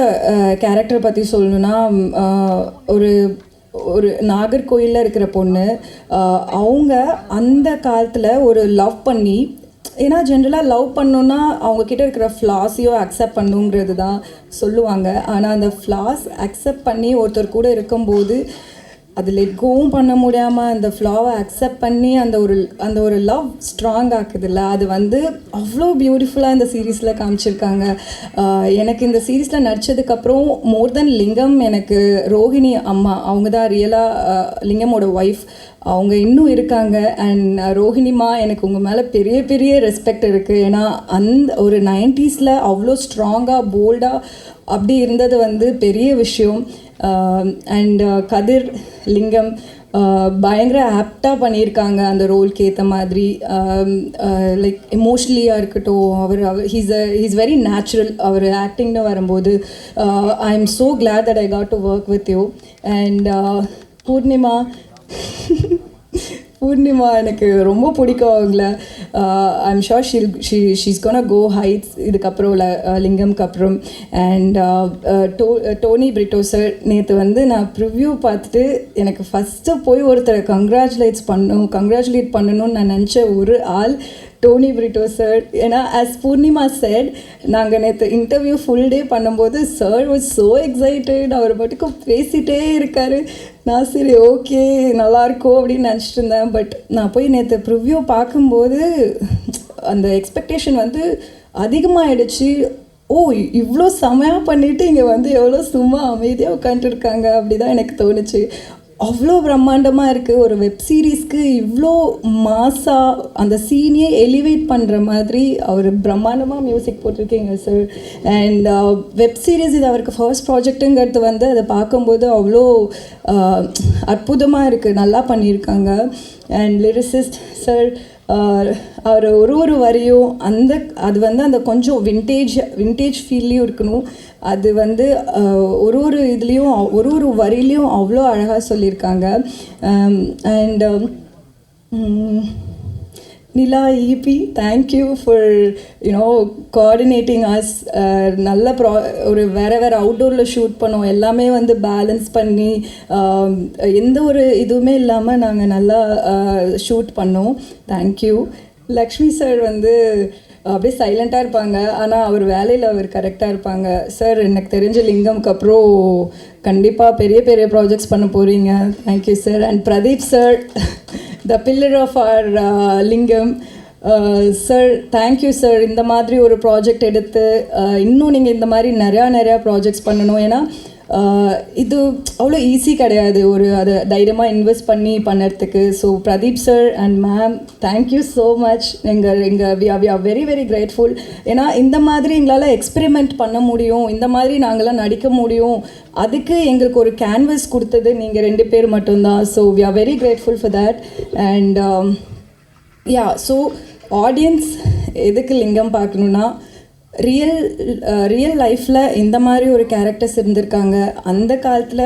கேரக்டர் பற்றி சொல்லணுன்னா, ஒரு நாகர்கோயிலில் இருக்கிற பொண்ணு. அவங்க அந்த காலத்தில் ஒரு லவ் பண்ணி, ஏன்னா ஜென்ரலாக லவ் பண்ணோன்னா அவங்கக்கிட்ட இருக்கிற ஃப்ளாஸையோ அக்செப்ட் பண்ணுங்கிறது தான் சொல்லுவாங்க. ஆனால் அந்த ஃப்ளாஸ் அக்செப்ட் பண்ணி ஒருத்தர் கூட இருக்கும்போது அது லெட் கோவும் பண்ண முடியாமல் அந்த ஃப்ளாவை அக்செப்ட் பண்ணி அந்த ஒரு லவ் ஸ்ட்ராங் ஆக்குதில்ல, அது வந்து அவ்வளோ பியூட்டிஃபுல்லாக இந்த சீரீஸில் காமிச்சிருக்காங்க. எனக்கு இந்த சீரீஸில் நடித்ததுக்கப்புறம் மோர் தென் லிங்கம், எனக்கு ரோஹிணி அம்மா, அவங்க தான் ரியலாக லிங்கமோட ஒய்ஃப், அவங்க இன்னும் இருக்காங்க. அண்ட் ரோஹிணிமா, எனக்கு உங்கள் மேலே பெரிய பெரிய ரெஸ்பெக்ட் இருக்குது. ஏன்னா அந்த ஒரு 90s அவ்வளோ ஸ்ட்ராங்காக போல்டாக அப்படி இருந்தது வந்து பெரிய விஷயம். அண்ட் கதிர், லிங்கம் பயங்கர ஆப்டாக பண்ணியிருக்காங்க அந்த ரோலுக்கு ஏற்ற மாதிரி. லைக் எமோஷ்னலியாக இருக்கட்டும், ஹீஸ் வெரி நேச்சுரல் அவர் ஆக்டிங்னு வரும்போது. I am so glad that I got to work with you. And Poornima எனக்கு ரொம்ப பிடிக்கும் அவங்கள. I am sure she's gonna go heights இதுக்கப்புறம் லிங்கம்க்கு அப்புறம். அண்ட் டோனி பிரிட்டோ சார், நேற்று வந்து நான் ப்ரிவ்யூ பார்த்துட்டு எனக்கு ஃபஸ்ட்டு போய் ஒருத்தரை கங்க்ராச்சுலேட் பண்ணணும்னு நான் நினச்ச ஒரு ஆள் டோனி பிரிட்டோ சார். ஏன்னா ஆஸ் பூர்ணிமா செட், நாங்கள் நேற்று இன்டர்வியூ ஃபுல் டே பண்ணும்போது சார் வாஸ் ஸோ எக்ஸைட்டட், அவர் பாட்டுக்கும் பேசிகிட்டே இருக்கார். நான் சரி ஓகே நல்லாயிருக்கோ அப்படின்னு நினச்சிட்டு இருந்தேன். பட் நான் போய் நேற்று ப்ரிவ்யூ பார்க்கும்போது அந்த எக்ஸ்பெக்டேஷன் வந்து அதிகமாகிடுச்சு. ஓ, இவ்வளோ செமையாக பண்ணிவிட்டு இங்கே வந்து எவ்வளோ சும்மா அமைதியாக உட்காந்துருக்காங்க அப்படி தான் எனக்கு தோணுச்சு. அவ்வளோ பிரம்மாண்டமாக இருக்குது. ஒரு வெப் சீரிஸ்க்கு இவ்வளோ மாஸாக அந்த சீனையே எலிவேட் பண்ணுற மாதிரி அவர் பிரம்மாண்டமாக மியூசிக் போட்டிருக்கீங்க சார். அண்ட் வெப் சீரிஸ் இது அவருக்கு ஃபர்ஸ்ட் ப்ராஜெக்ட்டுங்கிறது வந்து அதை பார்க்கும்போது அவ்வளோ அற்புதமாக இருக்குது, நல்லா பண்ணியிருக்காங்க. அண்ட் லிரிசிஸ்ட் சார், அவர் ஒரு வரியும் அது வந்து அந்த கொஞ்சம் விண்டேஜ் ஃபீல்லையும் இருக்கணும். அது வந்து ஒரு இதுலேயும் ஒரு வரிலையும் அவ்வளோ அழகாக சொல்லியிருக்காங்க. And Nila EP, thank you for coordinating us. நல்ல ஒரு வேறு அவுட்டோரில் ஷூட் பண்ணோம், எல்லாமே வந்து பேலன்ஸ் பண்ணி எந்த ஒரு இதுவுமே இல்லாமல் நாங்கள் நல்லா ஷூட் பண்ணோம். தேங்க்யூ. லக்ஷ்மி சார் வந்து அப்படியே சைலண்ட்டாக இருப்பாங்க, ஆனால் அவர் வேலையில் அவர் கரெக்டாக இருப்பாங்க. சார், எனக்கு தெரிஞ்ச லிங்கம்க்கு அப்புறம் கண்டிப்பாக பெரிய பெரிய ப்ராஜெக்ட்ஸ் பண்ண போகிறீங்க. Thank you sir. And Pradeep sir, the pillar of our Lingam sir, thank you sir. இந்த மாதிரி ஒரு ப்ராஜெக்ட் எடுத்து இன்னும் நீங்கள் இந்த மாதிரி நிறையா ப்ராஜெக்ட்ஸ் பண்ணணும். ஏன்னா இது அவ்வளோ ஈஸி கிடையாது, அதை தைரியமாக இன்வெஸ்ட் பண்ணி பண்ணுறதுக்கு. So Pradeep sir and ma'am, thank you so much. We are very very grateful. ஏன்னா இந்த மாதிரி எங்களால் எக்ஸ்பெரிமெண்ட் பண்ண முடியும், இந்த மாதிரி நாங்களாம் நடிக்க முடியும், அதுக்கு எங்களுக்கு ஒரு கேன்வஸ் கொடுத்தது நீங்கள் 2 பேர் மட்டும்தான். So we are very grateful for that. And so audience எதுக்கு லிங்கம் பார்க்கணுன்னா, ரியல் லைஃப்பில் இந்த மாதிரி ஒரு கேரக்டர்ஸ் இருந்திருக்காங்க. அந்த காலத்தில்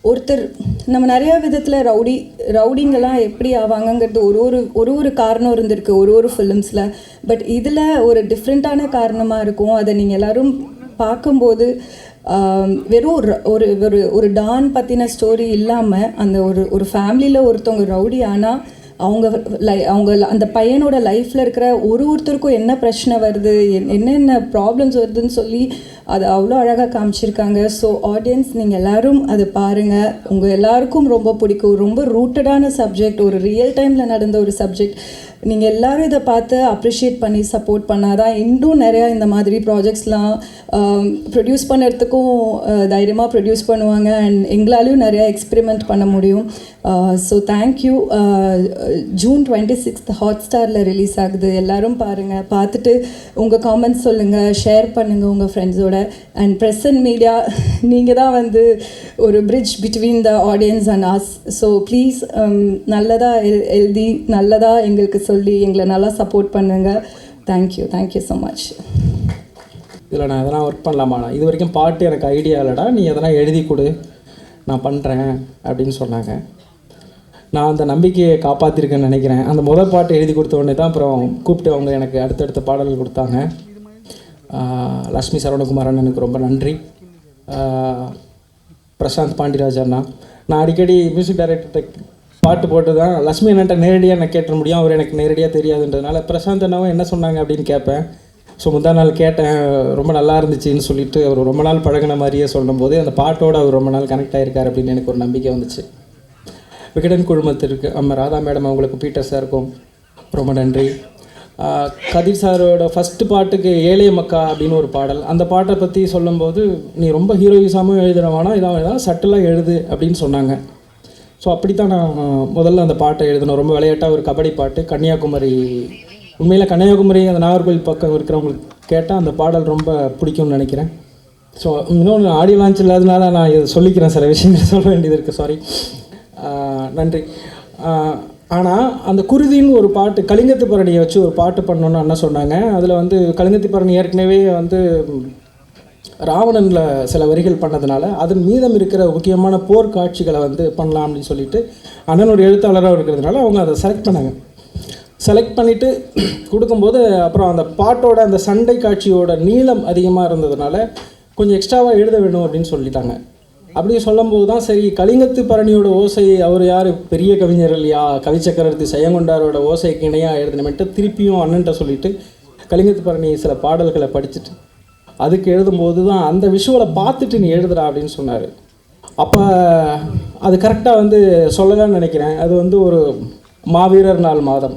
ஒருத்தர் நம்ம நிறைய விதத்தில் ரவுடிங்கெல்லாம் எப்படி ஆவாங்கங்கிறது ஒரு காரணம் இருந்திருக்கு ஒரு ஃபிலிம்ஸில். பட் இதில் ஒரு டிஃப்ரெண்ட்டான காரணமாக இருக்கும். அதை நீங்கள் எல்லோரும் பார்க்கும்போது வெறும் ஒரு டான் பற்றின ஸ்டோரி இல்லாமல் அந்த ஒரு ஃபேமிலியில் ஒருத்தவங்க ரவுடி ஆனால் அவங்க அந்த பையனோட லைஃப்பில் இருக்கிற ஒருத்தருக்கும் என்ன பிரச்சனை வருது, என்னென்ன ப்ராப்ளம்ஸ் வருதுன்னு சொல்லி அது அவ்வளோ அழகாக காமிச்சிருக்காங்க. ஸோ ஆடியன்ஸ், நீங்கள் எல்லோரும் அதை பாருங்கள், உங்கள் எல்லாருக்கும் ரொம்ப பிடிக்கும். ரொம்ப ரூட்டடான சப்ஜெக்ட், ஒரு ரியல் டைமில் நடந்த ஒரு சப்ஜெக்ட். நீங்கள் எல்லோரும் இதை பார்த்து அப்ரிஷியேட் பண்ணி சப்போர்ட் பண்ணாதான் இன்னும் நிறையா இந்த மாதிரி ப்ராஜெக்ட்ஸ்லாம் ப்ரொடியூஸ் பண்ணுறதுக்கும் தைரியமாக ப்ரொடியூஸ் பண்ணுவாங்க. அண்ட் எங்களாலையும் நிறையா எக்ஸ்பெரிமெண்ட் பண்ண முடியும். So thank you. June 26th ஹாட்ஸ்டாரில் ரிலீஸ் ஆகுது. எல்லோரும் பாருங்கள், பார்த்துட்டு உங்கள் காமெண்ட்ஸ் சொல்லுங்கள், ஷேர் பண்ணுங்கள் உங்கள் ஃப்ரெண்ட்ஸோட. அண்ட் ப்ரெஸ் அண்ட் மீடியா, நீங்கள் தான் வந்து ஒரு bridge between the audience and us. So please நல்லதாக எழுதி நல்லதாக எங்களுக்கு சொல்லி எங்களை நல்லா சப்போர்ட் பண்ணுங்கள். Thank you so much. இதில் நான் எதனா ஒர்க் பண்ணலாமா? இது வரைக்கும் பாட்டு எனக்கு ஐடியா இல்லைடா, நீ எதனா எழுதி கொடு, நான் பண்ணுறேன் அப்படின்னு சொன்னாங்க. நான் அந்த நம்பிக்கையை காப்பாற்றிருக்கேன்னு நினைக்கிறேன். அந்த முதல் பாட்டு எழுதி கொடுத்த உடனே தான் அப்புறம் கூப்பிட்டு அவங்க எனக்கு அடுத்தடுத்த பாடல்கள் கொடுத்தாங்க. லக்ஷ்மி சரவணகுமார் அண்ணனுக்கு ரொம்ப நன்றி. பிரசாந்த் பாண்டிராஜ் அண்ணா, நான் அடிக்கடி மியூசிக் டைரக்டர்கிட்ட பாட்டு போட்டு தான் லக்ஷ்மி அண்ணன்ட்ட நேரடியாக நான் கேட்ட முடியும், அவர் எனக்கு நேரடியாக தெரியாதுன்றதுனால பிரசாந்த் அண்ணாவும் என்ன சொன்னாங்க அப்படின்னு கேட்பேன். ஸோ முந்தா நாள் கேட்டேன், ரொம்ப நல்லா இருந்துச்சுன்னு சொல்லிட்டு அவர் ரொம்ப நாள் பழகின மாதிரியே சொல்லும்போது அந்த பாட்டோடு அவர் ரொம்ப நாள் கனெக்ட் ஆகிருக்கார் அப்படின்னு எனக்கு ஒரு நம்பிக்கை வந்துச்சு. விகடன் குழுமத்திற்கு நம்ம ராதா மேடம், அவங்களுக்கு பீட்டர் சாருக்கும் ரொம்ப நன்றி. கதிர் சாரோட ஃபஸ்ட்டு பாட்டுக்கு ஏழைய மக்கா அப்படின்னு ஒரு பாடல், அந்த பாட்டை பற்றி சொல்லும்போது நீ ரொம்ப ஹீரோயிஸாகவும் எழுதுனவானா இதான் சட்டலாக எழுது அப்படின்னு சொன்னாங்க. ஸோ அப்படி தான் நான் முதல்ல அந்த பாட்டை எழுதணும். ரொம்ப விளையாட்டாக ஒரு கபடி பாட்டு, கன்னியாகுமரி. உண்மையில் கன்னியாகுமரி அந்த நாகர்கோவில் பக்கம் இருக்கிறவங்களுக்கு கேட்டால் அந்த பாடல் ரொம்ப பிடிக்கும்னு நினைக்கிறேன். ஸோ இன்னொன்று ஆடியோ லான்ச் இல்லாதனால நான் இதை சொல்லிக்கிறேன், சில விஷயங்கள் சொல்ல வேண்டியது இருக்குது, சாரி. நன்றி. ஆனால் அந்த குருதின்னு ஒரு பாட்டு, கலிங்கத்து பரணியை வச்சு ஒரு பாட்டு பண்ணணுன்னு அண்ணா சொன்னாங்க. அதில் வந்து கலிங்கத்து பரணி ஏற்கனவே வந்து ராவணனில் சில வரிகள் பண்ணதுனால அதன் மீதம் இருக்கிற முக்கியமான போர் காட்சிகளை வந்து பண்ணலாம் அப்படின்னு சொல்லிட்டு அண்ணன் ஒரு எழுத்தாளராக இருக்கிறதுனால அவங்க அதை செலக்ட் பண்ணாங்க. செலக்ட் பண்ணிவிட்டு கொடுக்கும்போது அப்புறம் அந்த பாட்டோட அந்த சண்டை காட்சியோட நீளம் அதிகமாக இருந்ததுனால கொஞ்சம் எக்ஸ்ட்ராவாக எழுத வேணும் அப்படின்னு சொல்லிட்டாங்க. அப்படி சொல்லும்போது தான் சரி, கலிங்கத்து பரணியோட ஓசை, அவர் யார் பெரிய கவிஞர் இல்லையா, கவி சக்கரவர்த்தி செய்யங்கொண்டாரோட ஓசைக்கு இணையாக எழுதினமென்ட்டு திருப்பியும் அண்ணன்ட்ட சொல்லிவிட்டு கலிங்கத்து பரணி சில பாடல்களை படிச்சுட்டு அதுக்கு எழுதும்போது தான் அந்த விஷுவலை பார்த்துட்டு நீ எழுதுறா அப்படின்னு சொன்னார். அப்போ அது கரெக்டாக வந்து சொல்லலான்னு நினைக்கிறேன். அது வந்து ஒரு மாவீரர் நாள் மாதம்,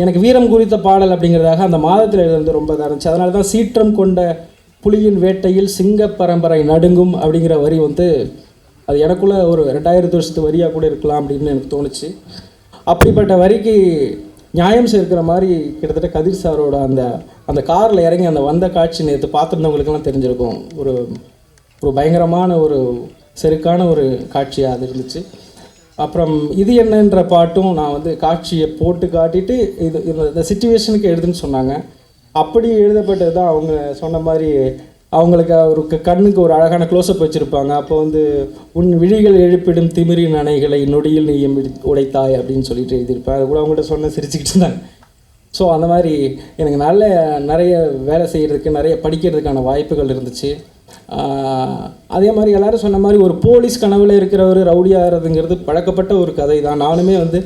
எனக்கு வீரம் குறித்த பாடல் அப்படிங்கிறதாக அந்த மாதத்தில் எழுதுறது ரொம்ப இதாக இருந்துச்சு. அதனால தான் சீற்றம் கொண்ட புலியின் வேட்டையில் சிங்க பரம்பரை நடுங்கும் அப்படிங்கிற வரி வந்து அது எனக்குள்ளே ஒரு 2000 வருஷத்து வரியாக கூட இருக்கலாம் அப்படின்னு எனக்கு தோணுச்சு. அப்படிப்பட்ட வரிக்கு நியாயம் சேர்க்கிற மாதிரி கிட்டத்தட்ட கதிர் சாரோட அந்த காரில் இறங்கி அந்த வந்த காட்சி நேற்று பார்த்துருந்தவங்களுக்கெல்லாம் தெரிஞ்சிருக்கும். ஒரு பயங்கரமான ஒரு செருக்கான ஒரு காட்சியாக அது இருந்துச்சு. அப்புறம் இது என்னன்ற பாட்டும் நான் வந்து காட்சியை போட்டு காட்டிட்டு இந்த சிச்சுவேஷனுக்கு எழுதுன்னு சொன்னாங்க. அப்படி எழுதப்பட்டது தான். அவங்க சொன்ன மாதிரி அவங்களுக்கு அவருக்கு கண்ணுக்கு ஒரு அழகான க்ளோஸ்அப் வச்சுருப்பாங்க. அப்போ வந்து உன் விழிகள் எழுப்பிடும் திமிரின் அணைகளை நொடியில் நீயம் உடைத்தாய் அப்படின்னு சொல்லிட்டு எழுதியிருப்பேன். அது கூட அவங்கள்ட்ட சொன்ன சிரிச்சுக்கிட்டு இருந்தாங்க. ஸோ அந்த மாதிரி எனக்கு நிறைய வேலை செய்கிறதுக்கு நிறைய படிக்கிறதுக்கான வாய்ப்புகள் இருந்துச்சு. அதே மாதிரி எல்லோரும் சொன்ன மாதிரி ஒரு போலீஸ் கனவில் இருக்கிறவர் ரவுடியாகிறதுங்கிறது பழக்கப்பட்ட ஒரு கதை தான். நானுமே வந்து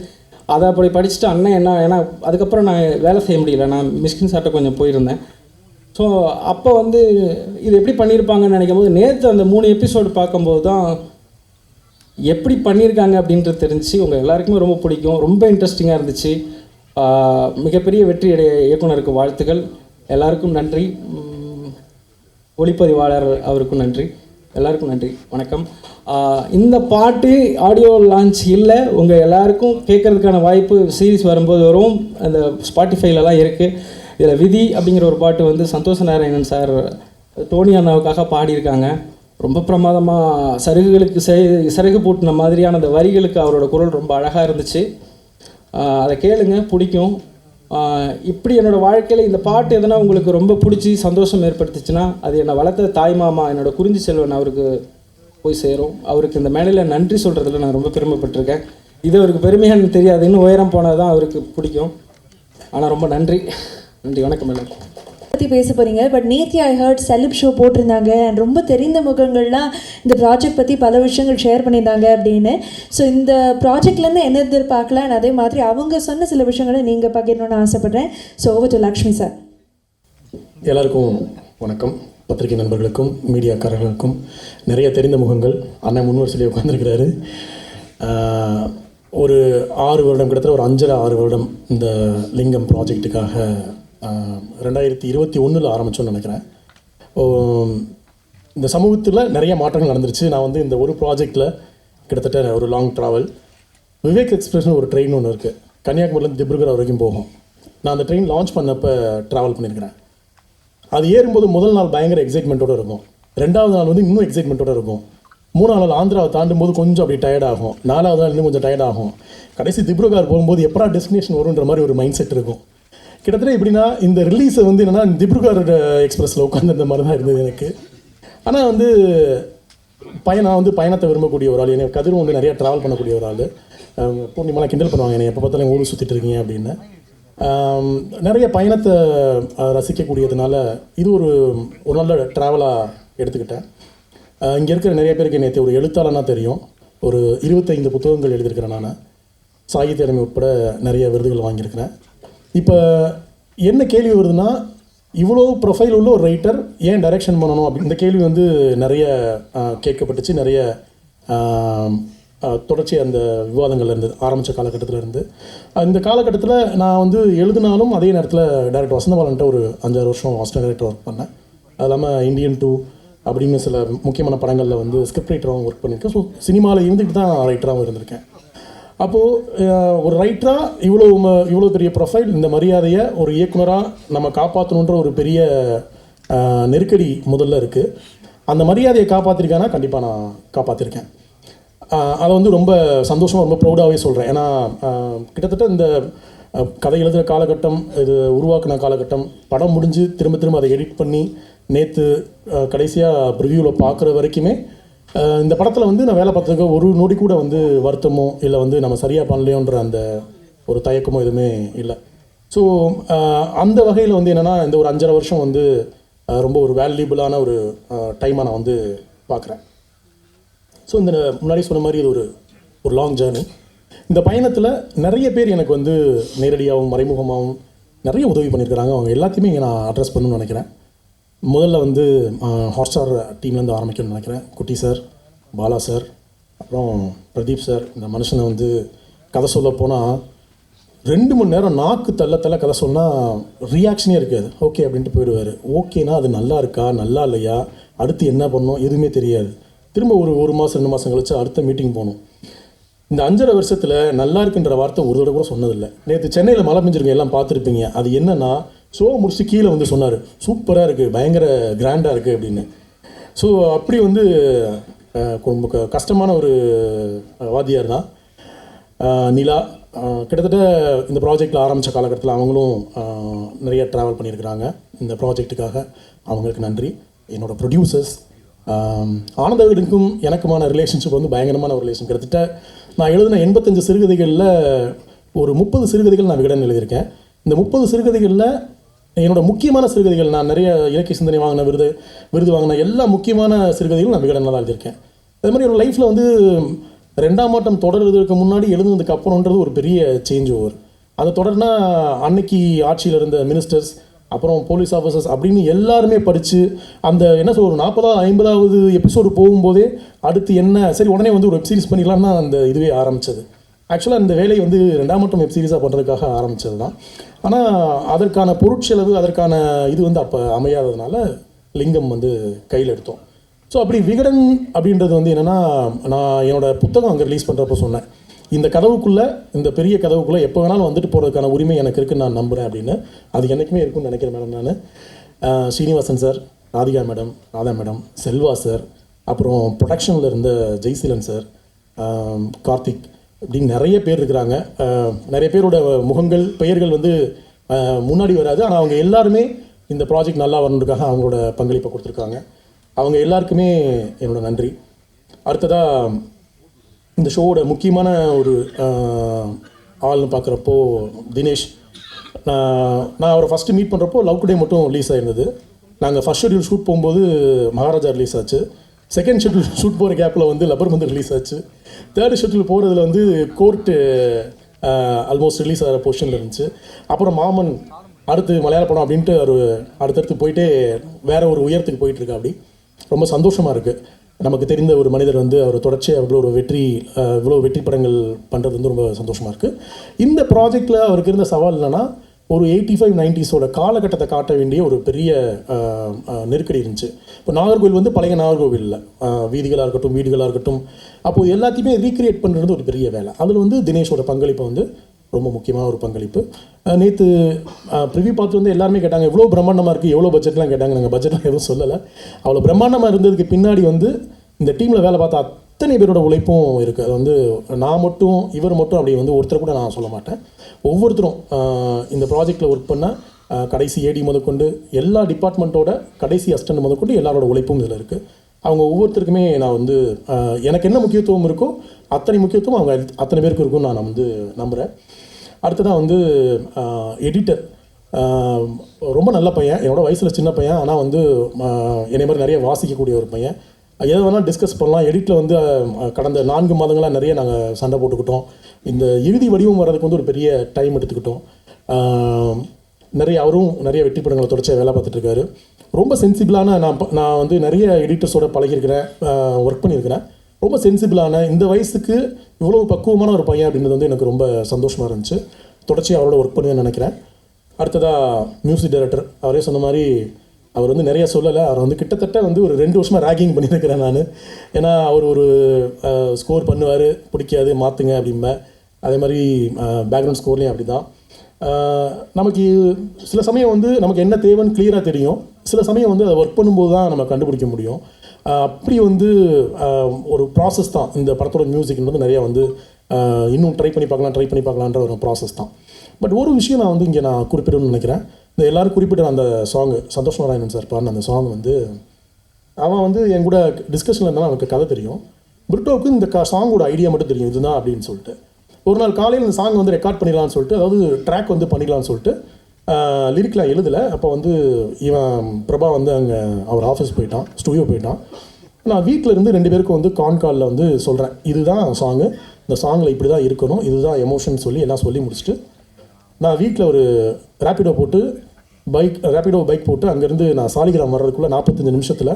அதை அப்படி படிச்சுட்டு அண்ணன் ஏன்னா அதுக்கப்புறம் நான் வேலை செய்ய முடியல. நான் மிஸ்கின் சார்ட்ட கொஞ்சம் போயிருந்தேன். ஸோ அப்போ வந்து இது எப்படி பண்ணியிருப்பாங்கன்னு நினைக்கும் போது நேற்று அந்த 3 எபிசோடு பார்க்கும்போது தான் எப்படி பண்ணியிருக்காங்க அப்படின்றது தெரிஞ்சு உங்கள் எல்லாருக்குமே ரொம்ப பிடிக்கும். ரொம்ப இன்ட்ரெஸ்டிங்காக இருந்துச்சு. மிகப்பெரிய வெற்றி இயக்குனருக்கு வாழ்த்துக்கள். எல்லாருக்கும் நன்றி. ஒளிப்பதிவாளர் அவருக்கும் நன்றி. எல்லாருக்கும் நன்றி. வணக்கம். இந்த பாட்டு ஆடியோ லான்ச் இல்லை, உங்கள் எல்லாருக்கும் கேட்குறதுக்கான வாய்ப்பு சீரிஸ் வரும்போது வரும். அந்த ஸ்பாட்டிஃபைலலாம் இருக்குது. இதில் விதி அப்படிங்கிற ஒரு பாட்டு வந்து சந்தோஷ நாராயணன் சார் டோனி அண்ணாவுக்காக பாடியிருக்காங்க. ரொம்ப பிரமாதமாக சருகுகளுக்கு சருகு பூட்டின மாதிரியான அந்த வரிகளுக்கு அவரோட குரல் ரொம்ப அழகாக இருந்துச்சு. அதை கேளுங்க, பிடிக்கும். இப்படி என்னோடய வாழ்க்கையில் இந்த பாட்டு எதனா உங்களுக்கு ரொம்ப பிடிச்சி சந்தோஷம் ஏற்படுத்துச்சுன்னா அது என்னை வளர்த்த தாய்மாமா என்னோட குறிஞ்சி செல்வன் அவருக்கு போய் சேரும். அவருக்கு இந்த மேடையில் நன்றி சொல்கிறதுல நான் ரொம்ப பெருமைப்பட்டிருக்கேன். இது அவருக்கு பெருமையானு தெரியாது, இன்னும் உயரம் போனது தான் அவருக்கு பிடிக்கும். ஆனால் ரொம்ப நன்றி. நன்றி. வணக்கம். எல்லாருக்கும் பற்றி பேச போகிறீங்க. பட் நேத்தி ஐ ஹர்ட் செலிப் ஷோ போட்டிருந்தாங்க அண்ட் ரொம்ப தெரிந்த முகங்கள்லாம் இந்த ப்ராஜெக்ட் பற்றி பல விஷயங்கள் ஷேர் பண்ணியிருந்தாங்க அப்படின்னு. ஸோ இந்த ப்ராஜெக்ட்லேருந்து என்ன எதிர்பார்க்கலாம் அண்ட் அதே மாதிரி அவங்க சொன்ன சில விஷயங்களை நீங்கள் பகிரணும்னு ஆசைப்பட்றேன். So over to Lakshmi sir. எல்லாருக்கும் வணக்கம். பத்திரிகை நண்பர்களுக்கும் மீடியாக்காரர்களுக்கும் நிறைய தெரிந்த முகங்கள். அண்ணன் முன்வரிசையில் உட்காந்துருக்கிறாரு. ஒரு 6 வருடம், கிட்டத்தட்ட ஒரு 5.5-6 வருடம் இந்த லிங்கம் ப்ராஜெக்ட்டுக்காக 2021 ஆரம்பித்தோன்னு நினைக்கிறேன். இந்த சமூகத்தில் நிறைய மாற்றங்கள் நடந்துருச்சு. நான் வந்து இந்த ஒரு ப்ராஜெக்டில் கிட்டத்தட்ட ஒரு லாங் ட்ராவல், விவேக் எக்ஸ்பிரஸ்னு ஒரு ட்ரெயின் ஒன்று இருக்குது, கன்னியாகுமரிலேருந்து திப்ருகர் வரைக்கும் போகும். நான் அந்த ட்ரெயின் லான்ச் பண்ணப்போ ட்ராவல் பண்ணியிருக்கிறேன். அது ஏறும்போது முதல் நாள் பயங்கர எக்ஸைட்மெண்ட்டோடு இருக்கும், 2வது நாள் வந்து இன்னும் எக்ஸைட்மெண்ட்டோடு இருக்கும், 3வது நாள் ஆந்திராவை தாண்டும் போது கொஞ்சம் அப்படி டயர்டாகும், 4வது நாள் இன்னும் கொஞ்சம் டயர்டாகும், கடைசி திப்ருகர் போகும்போது எப்படா டெஸ்டினேஷன் வரும்ன்ற மாதிரி ஒரு மைண்ட் செட் இருக்கும். கிட்டத்தட்ட எப்படின்னா இந்த ரிலீஸை வந்து என்னென்னா திப்ருகர் எக்ஸ்பிரஸில் உட்காந்துருந்த மாதிரி தான் இருந்தது எனக்கு. ஆனால் வந்து நான் வந்து பயணத்தை விரும்பக்கூடிய ஒரு ஆள். எனக்கு கதிரும் வந்து நிறையா ட்ராவல் பண்ணக்கூடிய ஒரு ஆள். பூர்ணிமாலாம் கிண்டல் பண்ணுவாங்க என்னை எப்போ பார்த்தாலும் ஊர் சுற்றிட்டு இருக்கீங்க அப்படின்னு. நிறைய பயணத்தை ரசிக்கக்கூடியதுனால இது ஒரு நல்ல ட்ராவலாக எடுத்துக்கிட்டேன். இங்கே இருக்கிற நிறைய பேருக்கு நேற்று ஒரு எழுத்தாளனா தெரியும். ஒரு 25 புத்தகங்கள் எழுதியிருக்கிறேன் நான். சாகித்ய அகாடமி உட்பட நிறைய விருதுகள் வாங்கியிருக்கிறேன். இப்போ என்ன கேள்வி வருதுன்னா, இவ்வளோ ப்ரொஃபைல் உள்ள ஒரு ரைட்டர் ஏன் டைரக்ஷன் பண்ணணும் அப்படி இந்த கேள்வி வந்து நிறைய கேட்கப்பட்டுச்சு. நிறைய தொடர்ச்சி அந்த விவாதங்கள் இருந்தது ஆரம்பித்த காலகட்டத்தில் இருந்து. இந்த காலகட்டத்தில் நான் வந்து எழுதினாலும் அதே நேரத்தில் டைரக்டர் வசந்தபாலன்ட்ட ஒரு 5-6 வருஷம் அசிஸ்டன்ட் டைரக்டர் ஒர்க் பண்ணேன். அது இல்லாமல் இந்தியன் 2 அப்படின்னு சில முக்கியமான படங்களில் வந்து ஸ்கிரிப்ட் ரைட்டராகவும் ஒர்க் பண்ணியிருக்கேன். ஸோ சினிமாவில் இருந்துட்டு தான் ரைட்டராகவும் இருந்திருக்கேன். அப்போது ஒரு ரைட்டராக இவ்வளோ பெரிய ப்ரொஃபைல், இந்த மரியாதையை ஒரு இயக்குனராக நம்ம காப்பாற்றணுன்ற ஒரு பெரிய நெருக்கடி முதல்ல இருக்குது. அந்த மரியாதையை காப்பாற்றிருக்கேன்னா கண்டிப்பாக நான் காப்பாற்றிருக்கேன். அதை வந்து ரொம்ப சந்தோஷமாக ரொம்ப ப்ரௌடாகவே சொல்கிறேன். ஏன்னா கிட்டத்தட்ட இந்த கதை எழுதுகிற காலகட்டம், இது உருவாக்கின காலகட்டம், படம் முடிஞ்சு திரும்ப அதை எடிட் பண்ணி நேற்று கடைசியாக ப்ரிவியூவில் பார்க்குற வரைக்குமே இந்த படத்தில் வந்து நான் வேலை பார்த்ததுக்கு ஒரு நொடி கூட வந்து வருத்தமோ இல்லை வந்து நம்ம சரியாக பண்ணலையோன்ற அந்த ஒரு தயக்கமோ எதுவுமே இல்லை. ஸோ அந்த வகையில் வந்து என்னென்னா இந்த ஒரு 5.5 வருஷம் வந்து ரொம்ப ஒரு வேல்யூபிளான ஒரு டைமாக நான் வந்து பார்க்குறேன். ஸோ இந்த முன்னாடி சொன்ன மாதிரி இது ஒரு லாங் ஜேர்னி. இந்த பயணத்தில் நிறைய பேர் எனக்கு வந்து நேரடியாகவும் மறைமுகமாகவும் நிறைய உதவி பண்ணியிருக்கிறாங்க. அவங்க எல்லாத்தையுமே இங்கே நான் அட்ரஸ் பண்ணணும்னு நினைக்கிறேன். முதல்ல வந்து ஹாட்ஸ்டார் டீம்லேருந்து ஆரம்பிக்கணும்னு நினைக்கிறேன். குட்டி சார், பாலா சார், அப்புறம் பிரதீப் சார். இந்த மனுஷனை வந்து கதை சொல்ல போனால் 2 மணி நேரம் நாக்கு தள்ள கதை சொன்னால் ரியாக்ஷனே இருக்காது. ஓகே அப்படின்ட்டு போயிடுவார். ஓகேனா அது நல்லா இருக்கா நல்லா இல்லையா அடுத்து என்ன பண்ணணும் எதுவுமே தெரியாது. திரும்ப ஒரு மாதம் 2 மாதம் கழிச்சு அடுத்த மீட்டிங் போகணும். இந்த 5.5 வருஷத்தில் நல்லா இருக்குன்ற வார்த்தை ஒரு தடவை கூட சொன்னதில்லை. நேற்று சென்னையில் மழை பெஞ்சிருங்க, எல்லாம் பார்த்துருப்பீங்க. அது என்னென்னா ஷோ முடிச்சு கீழே வந்து சொன்னார், சூப்பராக இருக்குது, பயங்கர கிராண்டாக இருக்குது அப்படின்னு. ஸோ அப்படி வந்து ரொம்ப கஷ்டமான ஒரு வாத்தியார் தான் நிலா. கிட்டத்தட்ட இந்த ப்ராஜெக்டில் ஆரம்பித்த காலகட்டத்தில் அவங்களும் நிறைய ட்ராவல் பண்ணியிருக்கிறாங்க இந்த ப்ராஜெக்ட்டுக்காக. அவங்களுக்கு நன்றி. என்னோடய ப்ரொடியூசர்ஸ் ஆனந்தவிடனுக்கும் எனக்குமான ரிலேஷன்ஷிப் வந்து பயங்கரமான ஒரு ரிலேஷன். கிட்டத்தட்ட நான் எழுதின 85 சிறுகதைகளில் ஒரு 30 சிறுகதைகள் நான் விகடன் எழுதியிருக்கேன். இந்த 30 சிறுகதைகளில் என்னோட முக்கியமான சிறுகதைகள், நான் நிறைய இலக்கிய சிந்தனை வாங்கின விருது வாங்கின எல்லா முக்கியமான சிறுகதைகளும் நான் விகடனில் தான் எழுதியிருக்கேன். அதே மாதிரி என்னோடய லைஃப்பில் வந்து 2ஆம் ஆட்டம் தொடர் எழுதுறதுக்கு முன்னாடி எழுதுனதுக்கு அப்புறம்ன்றது ஒரு பெரிய சேஞ்ச் ஓவர். அந்த தொடர்னா அன்னைக்கு ஆட்சியில் இருந்த மினிஸ்டர்ஸ், அப்புறம் போலீஸ் ஆஃபீஸர்ஸ் அப்படின்னு எல்லாருமே படித்து அந்த என்ன சொல்ற ஒரு 40வது 50வது எபிசோடு போகும்போதே அடுத்து என்ன சரி உடனே வந்து ஒரு வெப் சீரிஸ் பண்ணிடலாம்னா அந்த இதுவே ஆரம்பித்தது. ஆக்சுவலாக இந்த வேலையை வந்து 2ஆம் ஆட்டம் வெப் சீரிஸாக பண்ணுறதுக்காக ஆரம்பித்தது தான். ஆனால் அதற்கான பொருட்செலவு, அதற்கான இது வந்து அப்போ அமையாததுனால லிங்கம் வந்து கையில் எடுத்தோம். ஸோ அப்படி விகடன் அப்படின்றது வந்து என்னென்னா, நான் என்னோடய புத்தகம் அங்கே ரிலீஸ் பண்ணுறப்போ சொன்னேன், இந்த கதவுக்குள்ளே, இந்த பெரிய கதவுக்குள்ளே எப்போ வேணாலும் வந்துட்டு போகிறதுக்கான உரிமை எனக்கு இருக்குன்னு நான் நம்புகிறேன் அப்படின்னு. அது என்றைக்குமே இருக்குன்னு நினைக்கிறேன் மேடம். நான் Srinivasan sir, Radhika madam, Radha madam, Selva sir, அப்புறம் ப்ரொடக்ஷனில் இருந்த ஜெய்சீலன் சார், கார்த்திக், இப்படின்னு நிறைய பேர் இருக்கிறாங்க. நிறைய பேரோட முகங்கள் பெயர்கள் வந்து முன்னாடி வராது. ஆனால் அவங்க எல்லாருமே இந்த ப்ராஜெக்ட் நல்லா வரணுன்றதுக்காக அவங்களோட பங்களிப்பை கொடுத்துருக்காங்க. அவங்க எல்லாருக்குமே என்னோட நன்றி. அடுத்ததாக இந்த ஷோவோட முக்கியமான ஒரு ஆள்னு பார்க்குறப்போ தினேஷ். நான் அவரை ஃபஸ்ட்டு மீட் பண்ணுறப்போ லவ் டுடே மட்டும் ரிலீஸ் ஆகிருந்தது. நாங்கள் ஃபஸ்ட் ஷெட்யூல் ஷூட் போகும்போது மகாராஜா ரிலீஸ் ஆச்சு. செகண்ட் ஷெட்யூல் ஷூட் போகிற கேப்பில் வந்து லப்பர் வந்து ரிலீஸ் ஆச்சு. தேர்ட் ஷெட்யூல் போகிறதுல வந்து கோர்ட்டு ஆல்மோஸ்ட் ரிலீஸ் ஆகிற பொசிஷனில் இருந்துச்சு. அப்புறம் மாமன் அடுத்து மலையாள படம் அப்படின்ட்டு ஒரு அடுத்தடுத்து போயிட்டே வேறு ஒரு உயரத்துக்கு போயிட்டுருக்கு. அப்படி ரொம்ப சந்தோஷமாக இருக்குது. நமக்கு தெரிந்த ஒரு மனிதர் வந்து அவர் தொடர்ச்சியாக இவ்வளோ வெற்றி படங்கள் பண்ணுறது வந்து ரொம்ப சந்தோஷமாக இருக்குது. இந்த ப்ராஜெக்டில் அவருக்கு இருந்த சவால் என்னென்னா, ஒரு 85-90s காலகட்டத்தை காட்ட வேண்டிய ஒரு பெரிய நெருக்கடி இருந்துச்சு. இப்போ நாகர்கோவில் வந்து பழைய நாகர்கோவில் இல்லை, வீதிகளாக இருக்கட்டும், வீடுகளாக இருக்கட்டும், அப்போது எல்லாத்தையுமே ரீக்ரியேட் பண்ணுறது ஒரு பெரிய வேலை. அதில் வந்து தினேஷோட பங்களிப்பு வந்து ரொம்ப முக்கியமான ஒரு பங்களிப்பு. நேற்று ப்ரிவியூ பார்த்து வந்து எல்லாருமே கேட்டாங்க, எவ்வளோ பிரம்மாண்டமாக இருக்குது, எவ்வளோ பட்ஜெட்லாம் கேட்டாங்க. நாங்கள் பட்ஜெட்லாம் எதுவும் சொல்லலை. அவ்வளோ பிரம்மாண்டமாக இருந்ததுக்கு பின்னாடி வந்து இந்த டீமில் வேலை பார்த்த அத்தனை பேரோட உழைப்பும் இருக்குது. அது வந்து நான் மட்டும் இவர் மட்டும் அப்படி வந்து ஒருத்தர் கூட நான் சொல்ல மாட்டேன். ஒவ்வொருத்தரும் இந்த ப்ராஜெக்டில் ஒர்க் பண்ண கடைசி ஏடி முதற்கொண்டு எல்லா டிபார்ட்மெண்ட்டோட கடைசி அசிஸ்டன்ட் முதற்கொண்டு எல்லாரோட உழைப்பும் இதில் இருக்குது. அவங்க ஒவ்வொருத்தருக்குமே நான் வந்து எனக்கு என்ன முக்கியத்துவம் இருக்கோ அத்தனை முக்கியத்துவம் அவங்க அத்தனை பேருக்கு இருக்கும்னு நான் வந்து நம்புகிறேன். அடுத்ததான் வந்து எடிட்டர். ரொம்ப நல்ல பையன், என்னோட வயசில் சின்ன பையன், ஆனால் வந்து என்னை மாதிரி நிறைய வாசிக்கக்கூடிய ஒரு பையன். எதை வேணால் டிஸ்கஸ் பண்ணலாம். எடிட்டில் வந்து கடந்த 4 மாதங்களாக நிறைய நாங்கள் சண்டை போட்டுக்கிட்டோம். இந்த இறுதி வடிவம் வர்றதுக்கு வந்து ஒரு பெரிய டைம் எடுத்துக்கிட்டோம். அவரும் நிறைய வெற்றி படங்களை தொடர்ச்சியாக வேலை பார்த்துட்ருக்காரு. ரொம்ப சென்சிபிளான நான் வந்து நிறைய எடிட்டர்ஸோட பழகியிருக்கிறேன், ஒர்க் பண்ணியிருக்கிறேன். ரொம்ப சென்சிபிளான இந்த வயசுக்கு இவ்வளோ பக்குவமான ஒரு பையன் அப்படின்றது வந்து எனக்கு ரொம்ப சந்தோஷமாக இருந்துச்சு. தொடர்ச்சியாக அவரோட ஒர்க் பண்ணுவேன்னு நினைக்கிறேன். அடுத்ததாக மியூசிக் டைரக்டர். அவரே சொன்ன மாதிரி அவர் வந்து நிறைய சொல்லலை. அவர் வந்து கிட்டத்தட்ட வந்து ஒரு 2 வருஷமாக ரேக்கிங் பண்ணியிருக்கிறேன் நான். ஏன்னா அவர் ஒரு ஸ்கோர் பண்ணுவார், பிடிக்காது மாற்றுங்க அப்படிம்பேன். அதே மாதிரி பேக்ரவுண்ட் ஸ்கோர்லேயும் அப்படி தான். நமக்கு சில சமயம் வந்து நமக்கு என்ன தேவைன்னு கிளியராக தெரியும். சில சமயம் வந்து அதை ஒர்க் பண்ணும்போது தான் நம்ம கண்டுபிடிக்க முடியும். அப்படி வந்து ஒரு ப்ராசஸ் தான் இந்த படத்தோட மியூசிக்ன்றது. நிறையா வந்து இன்னும் ட்ரை பண்ணி பார்க்கலான்ற ஒரு ப்ராசஸ் தான். பட் ஒரு விஷயம் நான் வந்து இங்கே நான் குறிப்பிடணும்னு நினைக்கிறேன். இந்த எல்லோரும் குறிப்பிட்ட அந்த சாங்கு, சந்தோஷ் நாராயணன் சார் பாடின அந்த சாங் வந்து அவன் வந்து என் கூட டிஸ்கஷனில் இருந்தாலும் அவனுக்கு கதை தெரியும். பிரிட்டோவுக்கு இந்த சாங்கோட ஐடியா மட்டும் தெரியும், இதுதான் அப்படின்னு சொல்லிட்டு. ஒரு நாள் காலையில் இந்த சாங் வந்து ரெக்கார்ட் பண்ணிடலான்னு சொல்லிட்டு, அதாவது ட்ராக் வந்து பண்ணிடலான்னு சொல்லிட்டு லிரிக்லாம் எழுதலை. அப்போ வந்து இவன் பிரபா வந்து அங்கே அவர் ஆஃபீஸ் போயிட்டான், ஸ்டுடியோ போயிட்டான். நான் வீட்டில் இருந்து 2 பேருக்கும் வந்து காலில் வந்து சொல்கிறேன், இதுதான் சாங்கு, இந்த சாங்கில் இப்படி தான் இருக்கணும், இதுதான் எமோஷன் சொல்லி எல்லாம் சொல்லி முடிச்சுட்டு நான் வீட்டில் ஒரு ரேப்பிடோ பைக் போட்டு அங்கேருந்து நான் சாலிகிராம் வர்றதுக்குள்ளே 45 நிமிஷத்தில்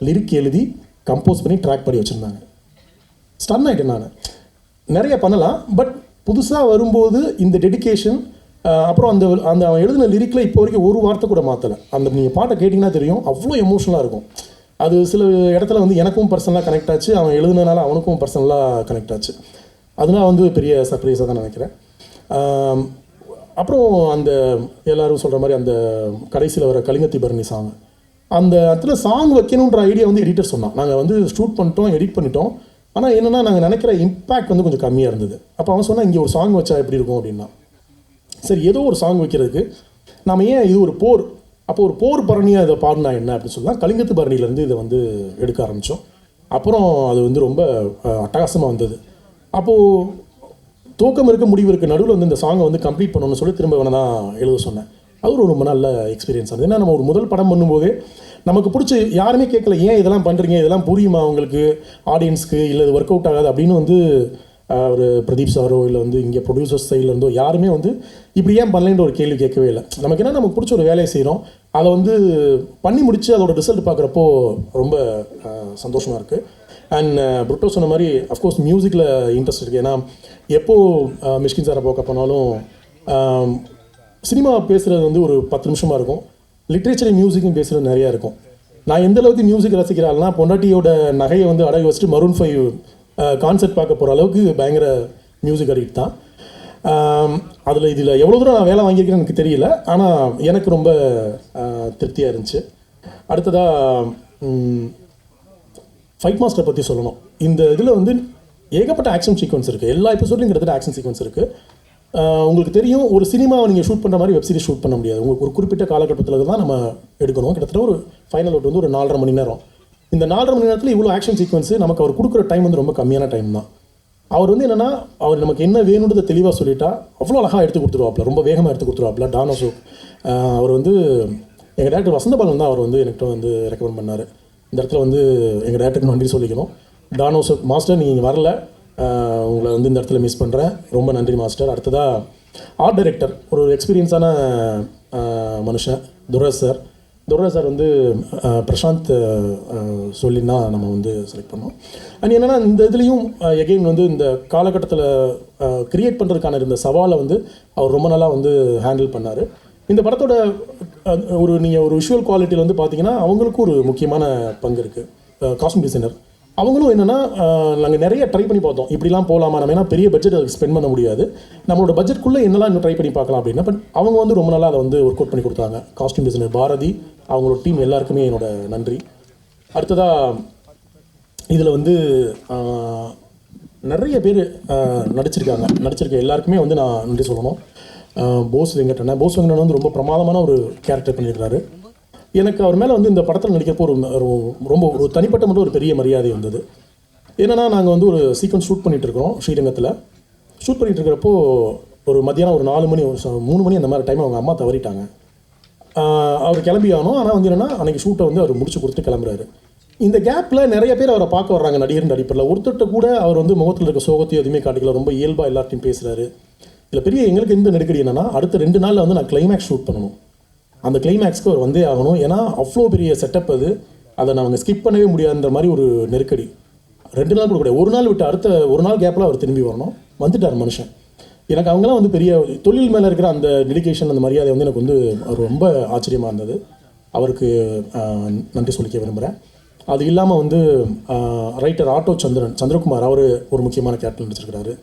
லிரிக் எழுதி கம்போஸ் பண்ணி ட்ராக் பண்ணி வச்சுருந்தாங்க. ஸ்டன் ஆகிட்டேன் நான். நிறைய பண்ணலாம், பட் புதுசாக வரும்போது இந்த டெடிக்கேஷன், அப்புறம் அந்த அவன் எழுதின லிரிக்கில் இப்போ வரைக்கும் ஒரு வார்த்தை கூட மாற்றலை. அந்த நீங்கள் பாட்டை கேட்டிங்கன்னா தெரியும், அவ்வளோ எமோஷனலாக இருக்கும். அது சில இடத்துல வந்து எனக்கும் பர்சனலாக கனெக்ட் ஆச்சு, அவன் எழுதுனதுனால அவனுக்கும் பர்சனலாக கனெக்ட் ஆச்சு. அதனால் வந்து பெரிய சர்ப்ரைஸாக தான் நினைக்கிறேன். அப்புறம் அந்த எல்லோரும் சொல்கிற மாதிரி அந்த கடைசியில் வர கலிங்கத்தி பரணி சாங், அந்த இடத்துல சாங் வைக்கணுன்ற ஐடியா வந்து எடிட்டர் சொன்னான். நாங்கள் வந்து ஷூட் பண்ணிட்டோம், எடிட் பண்ணிட்டோம், ஆனால் என்னென்னா நாங்கள் நினைக்கிற இம்பேக்ட் வந்து கொஞ்சம் கம்மியாக இருந்தது. அப்போ அவன் சொன்னால் இங்கே ஒரு சாங் வச்சா எப்படி இருக்கும் அப்படின்னா, சரி ஏதோ ஒரு சாங் வைக்கிறதுக்கு நம்ம ஏன் இது ஒரு போர், அப்போ ஒரு போர் பரணியாக இதை பாடினா என்ன அப்படின்னு சொல்லலாம், கலிங்கத்து பரணியிலேருந்து இதை வந்து எடுக்க ஆரம்பித்தோம். அப்புறம் அது வந்து ரொம்ப அட்டகாசமாக வந்தது. அப்போது தூக்கம் இருக்க முடிவு இருக்குது, நடுவில் வந்து இந்த சாங்கை வந்து கம்ப்ளீட் பண்ணணும்னு சொல்லி திரும்ப வேணா தான் எழுத சொன்னேன். அது ஒரு ரொம்ப நல்ல எக்ஸ்பீரியன்ஸ் ஆகுது. ஏன்னா நம்ம ஒரு முதல் படம் பண்ணும்போதே நமக்கு பிடிச்சி யாருமே கேட்கல, ஏன் இதெல்லாம் பண்ணுறீங்க, இதெல்லாம் புரியுமா உங்களுக்கு ஆடியன்ஸ்க்கு, இல்லை இது ஒர்க் அவுட் ஆகாது அப்படின்னு வந்து ஒரு பிரதீப் சாரோ இல்லை வந்து இங்கே ப்ரொடியூசர்ஸ் சைடில் இருந்தோ யாருமே வந்து இப்படி ஏன் பண்ணலைன்ற ஒரு கேள்வி கேட்கவே இல்லை. நமக்கு என்ன, நமக்கு பிடிச்ச ஒரு வேலையை செய்கிறோம், அதை வந்து பண்ணி முடித்து அதோட ரிசல்ட் பார்க்குறப்போ ரொம்ப சந்தோஷமாக இருக்குது. அண்ட் புருட்டோ சொன்ன மாதிரி அஃப்கோர்ஸ் மியூசிக்கில் இன்ட்ரெஸ்ட் இருக்குது. ஏன்னா எப்போது மிஷ்கின் சாரை பார்க்க போனாலும் சினிமா பேசுகிறது வந்து ஒரு 10 நிமிஷமாக இருக்கும், லிட்ரேச்சர் மியூசிக்கும் பேசுகிறது நிறையா இருக்கும். நான் எந்த அளவுக்கு மியூசிக் ரசிக்கிறாள்னா, பொண்டாட்டியோட நகையை வந்து அடகு வச்சுட்டு மரூன் 5 கான்சர்ட் பார்க்க போகிற அளவுக்கு பயங்கர மியூசிக் அடிக்ட் தான். இதில் எவ்வளோ தூரம் நான் வேலை வாங்கியிருக்கேன்னு எனக்கு தெரியல, ஆனால் எனக்கு ரொம்ப திருப்தியாக இருந்துச்சு. அடுத்ததாக ஃபைட் மாஸ்டர் பற்றி சொல்லணும். இந்த இதில் வந்து ஏகப்பட்ட ஆக்ஷன் சீக்வன்ஸ் இருக்குது, எல்லா எபிசோட்லையும் கிட்டத்தட்ட ஆக்ஷன் சீக்வன்ஸ் இருக்குது. உங்களுக்கு தெரியும், ஒரு சினிமாவை நீங்கள் ஷூட் பண்ணுற மாதிரி வெப் சீரிஸ் ஷூட் பண்ண முடியாது. உங்களுக்கு ஒரு குறிப்பிட்ட காலகட்டத்தில் தான் நம்ம எடுக்கணும். கிட்டத்தட்ட ஒரு ஃபைனல் அவுட் வந்து ஒரு 4.5 மணி நேரம். இந்த 4.5 மணி நேரத்தில் இவ்வளோ ஆக்ஷன் சீக்வன்ஸு நமக்கு அவர் கொடுக்குற டைம் வந்து ரொம்ப கம்மியான டைம் தான். அவர் வந்து என்னென்னா, அவர் நமக்கு என்ன வேணுன்றதை தெளிவாக சொல்லிட்டா அவ்வளோ அழகாக எடுத்து கொடுத்துருவாப்ல, ரொம்ப வேகமாக எடுத்து கொடுத்துருவாப்ல. டான் அசோக் அவர் வந்து எங்கள் டேரக்டர் வசந்தபாலன் தான் அவர் வந்து என்கிட்ட வந்து ரெக்கமெண்ட் பண்ணார். இந்த இடத்துல வந்து எங்கள் டேரக்டருக்கு நன்றி சொல்லிக்கணும். டான் அசோக் மாஸ்டர், நீங்கள் வரல, உங்களை வந்து இந்த இடத்துல மிஸ் பண்ணுறேன், ரொம்ப நன்றி மாஸ்டர். அடுத்ததாக ஆர்ட் டைரக்டர், ஒரு எக்ஸ்பீரியன்ஸான மனுஷன் துர்ராஜ் சார் வந்து பிரசாந்த் சொல்லினா நம்ம வந்து செலக்ட் பண்ணோம். அண்ட் என்னென்னா, இந்த இதுலேயும் எகெயின் வந்து இந்த காலகட்டத்தில் க்ரியேட் பண்ணுறதுக்கான இருந்த சவாலை வந்து அவர் ரொம்ப நல்லா வந்து ஹேண்டில் பண்ணார். இந்த படத்தோட நீங்கள் ஒரு விஷுவல் குவாலிட்டியில் வந்து பார்த்தீங்கன்னா அவங்களுக்கும் ஒரு முக்கியமான பங்கு இருக்குது. காஸ்டியூம் டிசைனர் அவங்களும் என்னென்னா, நாங்கள் நிறைய ட்ரை பண்ணி பார்த்தோம், இப்படிலாம் போகலாமா நம்ம, ஏன்னா பெரிய பட்ஜெட் அதுக்கு ஸ்பெண்ட் பண்ண முடியாது, நம்மளோட பட்ஜெட்குள்ளே என்னெல்லாம் இன்னும் ட்ரை பண்ணி பார்க்கலாம் அப்படின்னா. பட் அவங்க வந்து ரொம்ப நல்லா அதை வந்து ஒர்க் அவுட் பண்ணி கொடுத்தாங்க. காஸ்டியூம் டிசைனர் பாரதி, அவங்களோட டீம் எல்லாருக்குமே என்னோட நன்றி. அடுத்ததாக இதில் வந்து நிறைய பேர் நடிச்சிருக்க எல்லாருக்குமே வந்து நான் நன்றி சொல்லணும். போஸ் வெங்கடண்ணன் வந்து ரொம்ப பிரமாதமான ஒரு கேரக்டர் பண்ணியிருக்கிறாரு. எனக்கு அவர் மேலே வந்து இந்த படத்தில் நடிக்கிறப்போ ரொம்ப ஒரு தனிப்பட்ட மட்டும் ஒரு பெரிய மரியாதை வந்தது. ஏன்னா நாங்கள் வந்து ஒரு சீக்வன்ஸ் ஷூட் பண்ணிகிட்டு இருக்கிறோம் ஸ்ரீரங்கத்தில். ஷூட் பண்ணிகிட்டு இருக்கிறப்போ ஒரு மத்தியானம் ஒரு 4 மணி, ஒரு 3 மணி அந்த மாதிரி டைம் அவங்க அம்மா தவறிட்டாங்க. அவர் கிளம்பி ஆகணும், ஆனால் வந்து என்னென்னா அன்றைக்கி ஷூட்டை வந்து அவர் முடிச்சு கொடுத்து கிளம்புறாரு. இந்த கேப்பில் நிறைய பேர் அவரை பார்க்க வர்றாங்க நடிகர் அடிப்படையில். ஒருத்தட்ட கூட அவர் வந்து முகத்தில் இருக்க சோகத்தையும் எதுவுமே காட்டிக்கல, ரொம்ப இயல்பாக எல்லார்ட்டையும் பேசுகிறாரு. இதில் பெரிய எங்களுக்கு எந்த நெருக்கடி என்னென்னா, அடுத்த 2 நாளில் வந்து நான் கிளைமேக்ஸ் ஷூட் பண்ணணும். அந்த கிளைமேக்ஸ்க்கு அவர் வந்தே ஆகணும், ஏன்னா அவ்வளோ பெரிய செட்டப் அது, அதை நாங்கள் ஸ்கிப் பண்ணவே முடியாதுன்ற மாதிரி ஒரு நெருக்கடி. 2 நாள் கூட கிடையாது, ஒரு நாள் விட்டு அடுத்த ஒரு நாள் கேப்பில் அவர் திரும்பி வரணும். வந்துட்டார் மனுஷன். எனக்கு அவங்களாம் வந்து பெரிய தொழில் மேலே இருக்கிற அந்த டெடிகேஷன், அந்த மரியாதை வந்து எனக்கு வந்து ரொம்ப ஆச்சரியமாக இருந்தது. அவருக்கு நன்றி சொல்லிக்க விரும்புகிறேன். அது இல்லாமல் வந்து ரைட்டர் ஆட்டோ சந்திரகுமார், அவர் ஒரு முக்கியமான கேரக்டர் நடிச்சிருக்கிறாரு.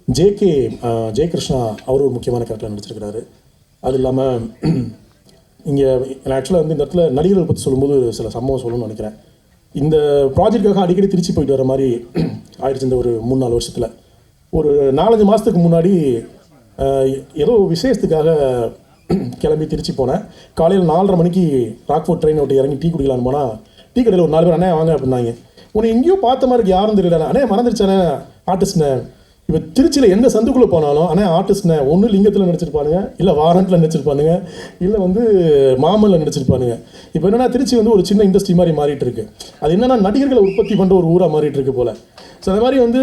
ஜெயகிருஷ்ணா அவர் ஒரு முக்கியமான கேரக்டர் நடிச்சிருக்கிறாரு. அது இல்லாமல் இங்கே நான் ஆக்சுவலாக வந்து இந்த இடத்துல நடிகர்கள் பற்றி சொல்லும்போது சில சம்பவம் சொல்லணும்னு நினைக்கிறேன். இந்த ப்ராஜெக்டுக்காக அடிக்கடி திருச்சி போயிட்டு வர மாதிரி ஆயிடுச்சு. இந்த ஒரு 3-4 வருஷத்தில் ஒரு 4-5 மாதத்துக்கு முன்னாடி ஏதோ விசேஷத்துக்காக கிளம்பி திருச்சி போனேன். காலையில் 4:30 மணிக்கு ராக்ஃபோர்ட் ட்ரெயின் விட்டு இறங்கி டீ குடிக்கலான்னு போனால், டீ கடையில் ஒரு 4 பேர் அண்ணே வாங்க அப்படின்னாங்க. உன்னை எங்கேயோ பார்த்த மாதிரி யாரும் தெரியல, அண்ணே மறந்துருச்சானே ஆர்டிஸ்ட்னே. இப்போ திருச்சியில் எந்த சந்துக்குள்ளே போனாலும் ஆனால் ஆர்டிஸ்ட்னே ஒன்று லிங்கத்தில் நடிச்சிருப்பானுங்க, இல்லை வாரண்டில் நடிச்சிருப்பானுங்க, இல்லை வந்து மாமல்ல நடிச்சிருப்பானுங்க. இப்போ என்னென்னா திருச்சி வந்து ஒரு சின்ன இண்டஸ்ட்ரி மாதிரி மாறிட்டு இருக்கு. அது என்னென்னா நடிகர்களை உற்பத்தி பண்ணுற ஒரு ஊராக மாறிட்டு இருக்கு போல். ஸோ அந்த மாதிரி வந்து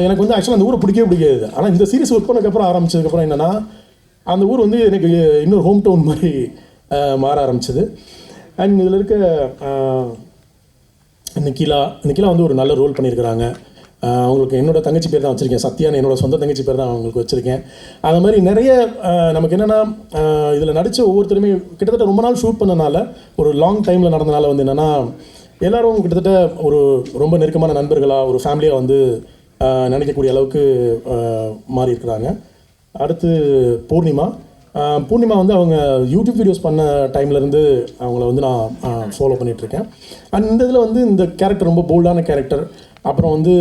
எனக்கு வந்து ஆக்சுவலாக அந்த ஊரை பிடிக்காது. ஆனால் இந்த சீரிஸ் ஒர்க் பண்ணதுக்கப்புறம் ஆரம்பிச்சதுக்கப்புறம் என்னென்னா, அந்த ஊர் வந்து எனக்கு இன்னொரு ஹோம் டவுன் மாதிரி மாற ஆரம்பிச்சது. அண்ட் இதில் இருக்க நிக்கிலா வந்து ஒரு நல்ல ரோல் பண்ணியிருக்கிறாங்க. அவங்களுக்கு என்னோட தங்கச்சி பேர் தான் வச்சுருக்கேன், சத்யான்னு என்னோட சொந்த தங்கச்சி பேர் தான் அவங்களுக்கு வச்சுருக்கேன். அது மாதிரி நிறைய நமக்கு என்னென்னா, இதில் நடித்த ஒவ்வொருத்தருமே கிட்டத்தட்ட ரொம்ப நாள் ஷூட் பண்ணனால, ஒரு லாங் டைமில் நடந்தனால வந்து என்னென்னா எல்லாரும் கிட்டத்தட்ட ஒரு ரொம்ப நெருக்கமான நண்பர்களாக ஒரு ஃபேமிலியாக வந்து நினைக்கக்கூடிய அளவுக்கு மாறி இருக்கிறாங்க. அடுத்து பூர்ணிமா வந்து அவங்க யூடியூப் வீடியோஸ் பண்ண டைம்லேருந்து அவங்கள வந்து நான் ஃபாலோ பண்ணிகிட்ருக்கேன். அண்ட் இந்த இதில் வந்து இந்த கேரக்டர் ரொம்ப போல்டான கேரக்டர். அப்புறம் வந்து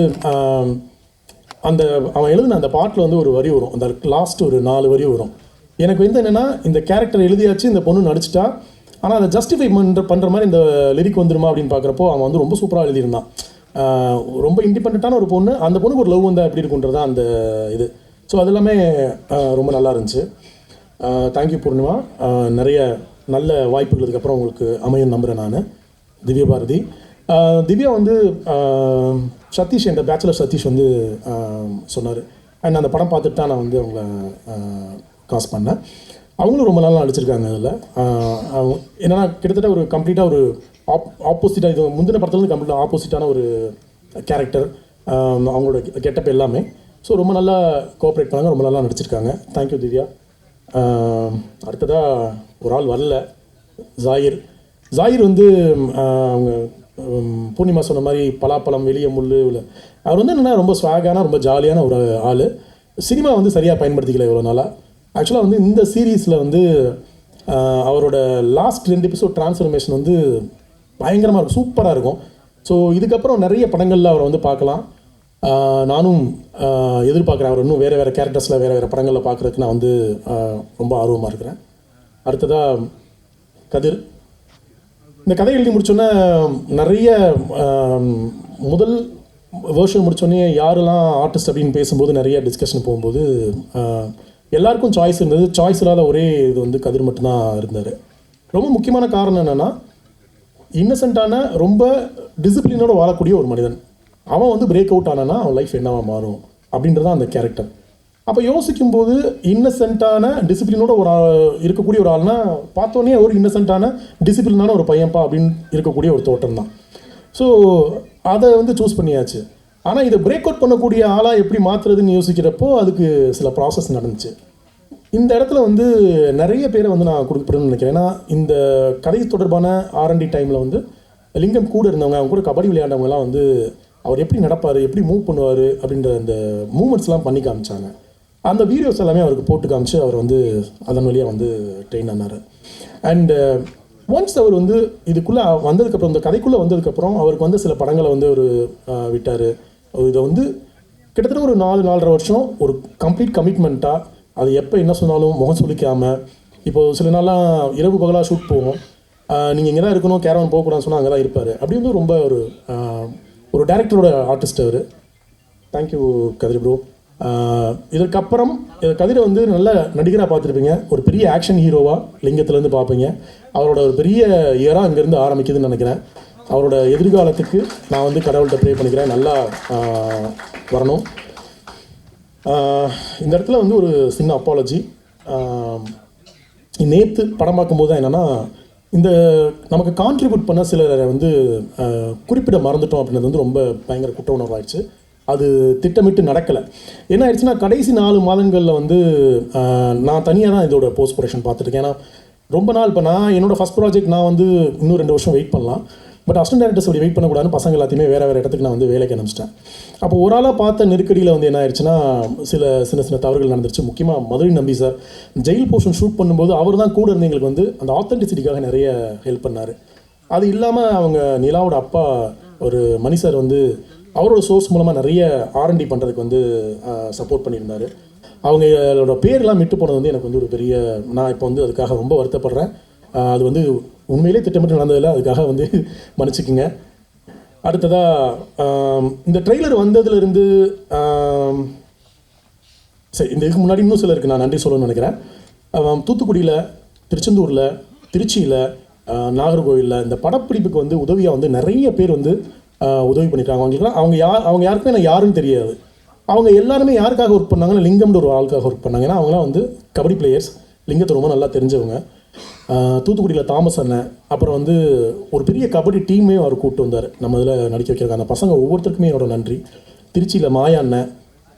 அவன் எழுதின அந்த பாட்டில் வந்து ஒரு வரி வரும், அந்த லாஸ்ட் ஒரு 4 வரி வரும். எனக்கு வந்து என்னென்னா, இந்த கேரக்டர் எழுதியாச்சு, இந்த பொண்ணு நடிச்சிட்டா, ஆனால் அதை ஜஸ்டிஃபை பண்ணுற மாதிரி இந்த லிரிக் வந்துருமா அப்படின்னு பார்க்குறப்போ அவன் வந்து ரொம்ப சூப்பராக எழுதியிருந்தான். ரொம்ப இண்டிபெண்ட்டான ஒரு பொண்ணு, அந்த பொண்ணுக்கு ஒரு லவ் வந்தால் எப்படி இருக்குன்றது தான் அந்த இது. ஸோ அது எல்லாமே ரொம்ப நல்லா இருந்துச்சு. தேங்க்யூ பூர்ணிமா. நிறைய நல்ல வாய்ப்புகள் இதுக்கப்புறம் உங்களுக்கு அமையும் நம்புகிறேன் நான். திவ்யா பாரதி. திவ்யா வந்து சதீஷ், என்ற பேச்சுலர் சதீஷ் வந்து சொன்னார். அண்ட் அந்த படம் பார்த்துட்டு தான் நான் வந்து அவங்கள காசு பண்ணேன். அவங்களும் ரொம்ப நல்லா நடிச்சிருக்காங்க அதில். என்னென்னா கிட்டத்தட்ட ஒரு கம்ப்ளீட்டாக ஒரு ஆப்போசிட்டாக, இது முந்தின படத்துலேருந்து கம்ப்ளீட்டாக ஆப்போசிட்டான ஒரு கேரக்டர், அவங்களோட கெட்டப் எல்லாமே. ஸோ ரொம்ப நல்லா கோஆப்ரேட் பண்ணாங்க, ரொம்ப நல்லா நடிச்சிருக்காங்க. தேங்க்யூ திவ்யா. அடுத்ததாக ஒரு ஆள் வரல, ஜாயிர் வந்து அவங்க பூர்ணிமா சொன்ன மாதிரி பலாப்பழம் வெளியே முள் இல்லை. அவர் வந்து என்னென்னா ரொம்ப ஸ்வாகான ரொம்ப ஜாலியான ஒரு ஆள். சினிமா வந்து சரியாக பயன்படுத்திக்கல இவ்வளோ நாளாக. ஆக்சுவலாக வந்து இந்த சீரீஸில் வந்து அவரோட லாஸ்ட் 2 எபிசோட் ட்ரான்ஸ்ஃபர்மேஷன் வந்து பயங்கரமாக இருக்கும், சூப்பராக இருக்கும். ஸோ இதுக்கப்புறம் நிறைய படங்களில் அவரை வந்து பார்க்கலாம். நானும் எதிர்பார்க்குறேன் அவர் இன்னும் வேறு கேரக்டர்ஸில் வேறு படங்களில் பார்க்குறதுக்கு நான் வந்து ரொம்ப ஆர்வமாக இருக்கிறேன். அடுத்ததாக கதிர். இந்த கதை எழுதி முடித்தோன்னே நிறைய முதல் வேர்ஷன் முடித்தோடனே யாரெல்லாம் ஆர்டிஸ்ட் அப்படின்னு பேசும்போது நிறைய டிஸ்கஷன் போகும்போது எல்லாருக்கும் சாய்ஸ் இருந்தது. சாய்ஸ் இல்லாத ஒரே இது வந்து கதிர் மட்டும்தான் இருந்தார். ரொம்ப முக்கியமான காரணம் என்னென்னா, இன்னசென்ட்டான ரொம்ப டிசிப்ளினோடு வாழக்கூடிய ஒரு மனிதன். அவன் வந்து பிரேக் அவுட் ஆனானா அவன் லைஃப் என்னவா மாறும் அப்படின்றது தான் அந்த கேரக்டர். அப்போ யோசிக்கும்போது இன்னசென்ட்டான டிசிப்ளினோட ஒரு இருக்கக்கூடிய ஒரு ஆள்னா பார்த்தோன்னே ஒரு இன்னசென்ட்டான டிசிப்ளினான ஒரு பையன்ப்பா அப்படின்னு இருக்கக்கூடிய ஒரு தோட்டம் தான். ஸோ அதை வந்து சூஸ் பண்ணியாச்சு. ஆனால் இதை பிரேக் அவுட் பண்ணக்கூடிய ஆளாக எப்படி மாற்றுறதுன்னு யோசிக்கிறப்போ அதுக்கு சில ப்ராசஸ் நடந்துச்சு. இந்த இடத்துல வந்து நிறைய பேரை வந்து நான் கொடுக்கப்படுன்னு நினைக்கிறேன். ஏன்னா இந்த கதை தொடர்பான R&D டைமில் வந்து லிங்கம் கூட இருந்தவங்க, அவங்க கூட கபடி விளையாண்டவங்கலாம் வந்து அவர் எப்படி நடப்பார், எப்படி மூவ் பண்ணுவார் அப்படின்ற அந்த மூமெண்ட்ஸ்லாம் பண்ணி காமிச்சாங்க. அந்த வீடியோஸ் எல்லாமே அவருக்கு போட்டு காமிச்சு அவர் வந்து அதன் வழியாக வந்து ட்ரெயின் ஆனார். அண்டு ஒன்ஸ் அவர் வந்து இதுக்குள்ளே வந்ததுக்கப்புறம், இந்த கதைக்குள்ளே வந்ததுக்கப்புறம் அவருக்கு வந்து சில படங்களை வந்து அவர் விட்டார். இதை வந்து கிட்டத்தட்ட ஒரு 4-4.5 வருஷம் ஒரு கம்ப்ளீட் கமிட்மெண்ட்டாக, அது எப்போ என்ன சொன்னாலும் முகம் சொல்லிக்காமல், இப்போது சில நாள்லாம் இரவு பகலாக ஷூட் போவோம், நீங்கள் இங்கே தான் இருக்கணும், கேரவன் போகக்கூடாதுன்னு சொன்னால் அங்கே தான் இருப்பார். அப்படி வந்து ரொம்ப ஒரு டேரக்டரோட ஆர்டிஸ்ட் அவர். தேங்க்யூ கதிர் ப்ரோ. இதற்கப்புறம் கதிரை வந்து நல்ல நடிகராக பார்த்துருப்பீங்க, ஒரு பெரிய ஆக்ஷன் ஹீரோவாக லிங்கத்துலேருந்து பார்ப்பீங்க. அவரோட ஒரு பெரிய இயராக இங்கேருந்து ஆரம்பிக்குதுன்னு நினைக்கிறேன். அவரோட எதிர்காலத்துக்கு நான் வந்து கடவுள்கிட்ட ப்ரே பண்ணிக்கிறேன், நல்லா வரணும். இந்த இடத்துல வந்து ஒரு சின்ன அப்பாலஜி. நேற்று படம் பார்க்கும்போது தான் என்னென்னா, இந்த நமக்கு கான்ட்ரிபியூட் பண்ண சிலரை வந்து குறிப்பிட மறந்துட்டோம் அப்படின்றது வந்து ரொம்ப பயங்கர குற்ற உணர்வு ஆயிடுச்சு. அது திட்டமிட்டு நடக்கலை. என்ன ஆயிடுச்சுன்னா, கடைசி 4 மாதங்களில் வந்து நான் தனியாக தான் இதோட போஸ்ட் ப்ரொடக்ஷன் பார்த்துருக்கேன். ஏன்னா ரொம்ப நாள் இப்போ நான் என்னோடய ஃபஸ்ட் ப்ராஜெக்ட் நான் வந்து இன்னும் 2 வருஷம் வெயிட் பண்ணலாம். பட் அசிஸ்டன்ட் டேரக்டர்ஸ் அப்படி வெயிட் பண்ணக்கூடாதுன்னு பசங்க எல்லாத்தையுமே வேறு இடத்துக்கு நான் வந்து வேலைக்கு அனுப்பிச்சிட்டேன். அப்போ ஒரு ஆளாக பார்த்த நெருக்கடியில் வந்து என்ன ஆயிடுச்சுன்னா, சின்ன தவறுகள் நடந்துருச்சு. முக்கியமாக மதுரை நம்பி சார் ஜெயில் போர்ஷன் ஷூட் பண்ணும்போது அவர் தான் கூட இருந்து எங்களுக்கு வந்து அந்த ஆத்தென்டிசிட்டிக்காக நிறைய ஹெல்ப் பண்ணார். அது இல்லாமல் அவங்க நிலாவோட அப்பா ஒரு மணி சார் வந்து அவரோட சோர்ஸ் மூலமாக நிறைய R&D பண்ணுறதுக்கு வந்து சப்போர்ட் பண்ணியிருந்தார். அவங்களோட பேர்லாம் விட்டு போனது வந்து எனக்கு வந்து ஒரு பெரிய, நான் இப்போ வந்து அதுக்காக ரொம்ப வருத்தப்படுறேன். அது வந்து உண்மையிலே திட்டமிட்டு நடந்ததில்லை, அதுக்காக வந்து மன்னிச்சுக்குங்க. அடுத்ததாக இந்த ட்ரெய்லர் வந்ததுலேருந்து சரி, இந்த இதுக்கு முன்னாடி இன்னும் சிலருக்கு நான் நன்றி சொல்லணும்னு நினைக்கிறேன். தூத்துக்குடியில், திருச்செந்தூரில், திருச்சியில், நாகர்கோவிலில் இந்த படப்பிடிப்புக்கு வந்து உதவியாக வந்து நிறைய பேர் வந்து உதவி பண்ணியிருக்காங்க. அவங்களுக்குலாம் அவங்க யாருக்குமே எனக்கு யாருன்னு தெரியாது. அவங்க எல்லாருமே யாருக்காக ஒர்க் பண்ணாங்கன்னா, லிங்கம்ன்ற ஒரு ஆளுக்காக ஒர்க் பண்ணாங்க. ஏன்னா அவங்களாம் வந்து கபடி பிளேயர்ஸ், லிங்கத்தை ரொம்ப நல்லா தெரிஞ்சவங்க. தூத்துக்குடியில் தாமஸ் அண்ணன், அப்புறம் வந்து ஒரு பெரிய கபடி டீமே அவர் கூப்பிட்டு வந்தார் நம்ம இதில் நடிக்க வைக்கிறாங்க. அந்த பசங்க ஒவ்வொருத்தருக்குமே என்னோட நன்றி. திருச்சியில் மாயா அண்ணன்,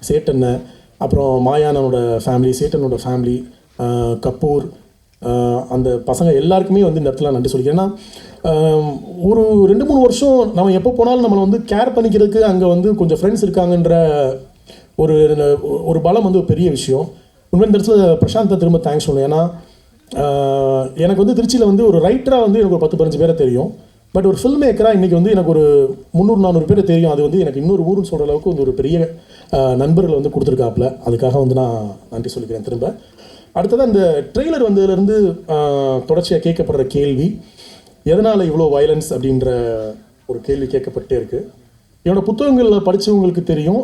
சேட்டண்ணன், அப்புறம் மாயானனோட ஃபேமிலி, சேட்டனோட ஃபேமிலி, கப்பூர், அந்த பசங்க எல்லாருக்குமே வந்து இந்த இடத்துல நன்றி சொல்லிக்கிறேன். ஏன்னா ஒரு 2-3 வருஷம் நம்ம எப்போ போனாலும் நம்மளை வந்து கேர் பண்ணிக்கிறதுக்கு அங்கே வந்து கொஞ்சம் ஃப்ரெண்ட்ஸ் இருக்காங்கன்ற ஒரு பலம் வந்து ஒரு பெரிய விஷயம். உண்மையான இந்த இடத்துல பிரசாந்தை திரும்ப தேங்க்ஸ் சொல்லணும். ஏன்னா எனக்கு வந்து திருச்சியில் வந்து ஒரு ரைட்டராக வந்து எனக்கு ஒரு 10-15 பேரை தெரியும். பட் ஒரு ஃபில்ம் மேக்கராக இன்றைக்கி வந்து எனக்கு ஒரு 300-400 பேரை தெரியும். அது வந்து எனக்கு இன்னொரு ஊருன்னு சொல்கிற அளவுக்கு வந்து ஒரு பெரிய நண்பர்களை வந்து கொடுத்துருக்காப்புல. அதுக்காக வந்து நான் நன்றி சொல்லிக்கிறேன் திரும்ப. அடுத்ததாக இந்த ட்ரெய்லர் வந்ததுலேருந்து தொடர்ச்சியாக கேட்கப்படுற கேள்வி, எதனால் இவ்வளோ வயலன்ஸ் அப்படின்ற ஒரு கேள்வி கேட்கப்பட்டே இருக்குது. என்னோடய புத்தகங்களில் படித்தவங்களுக்கு தெரியும்,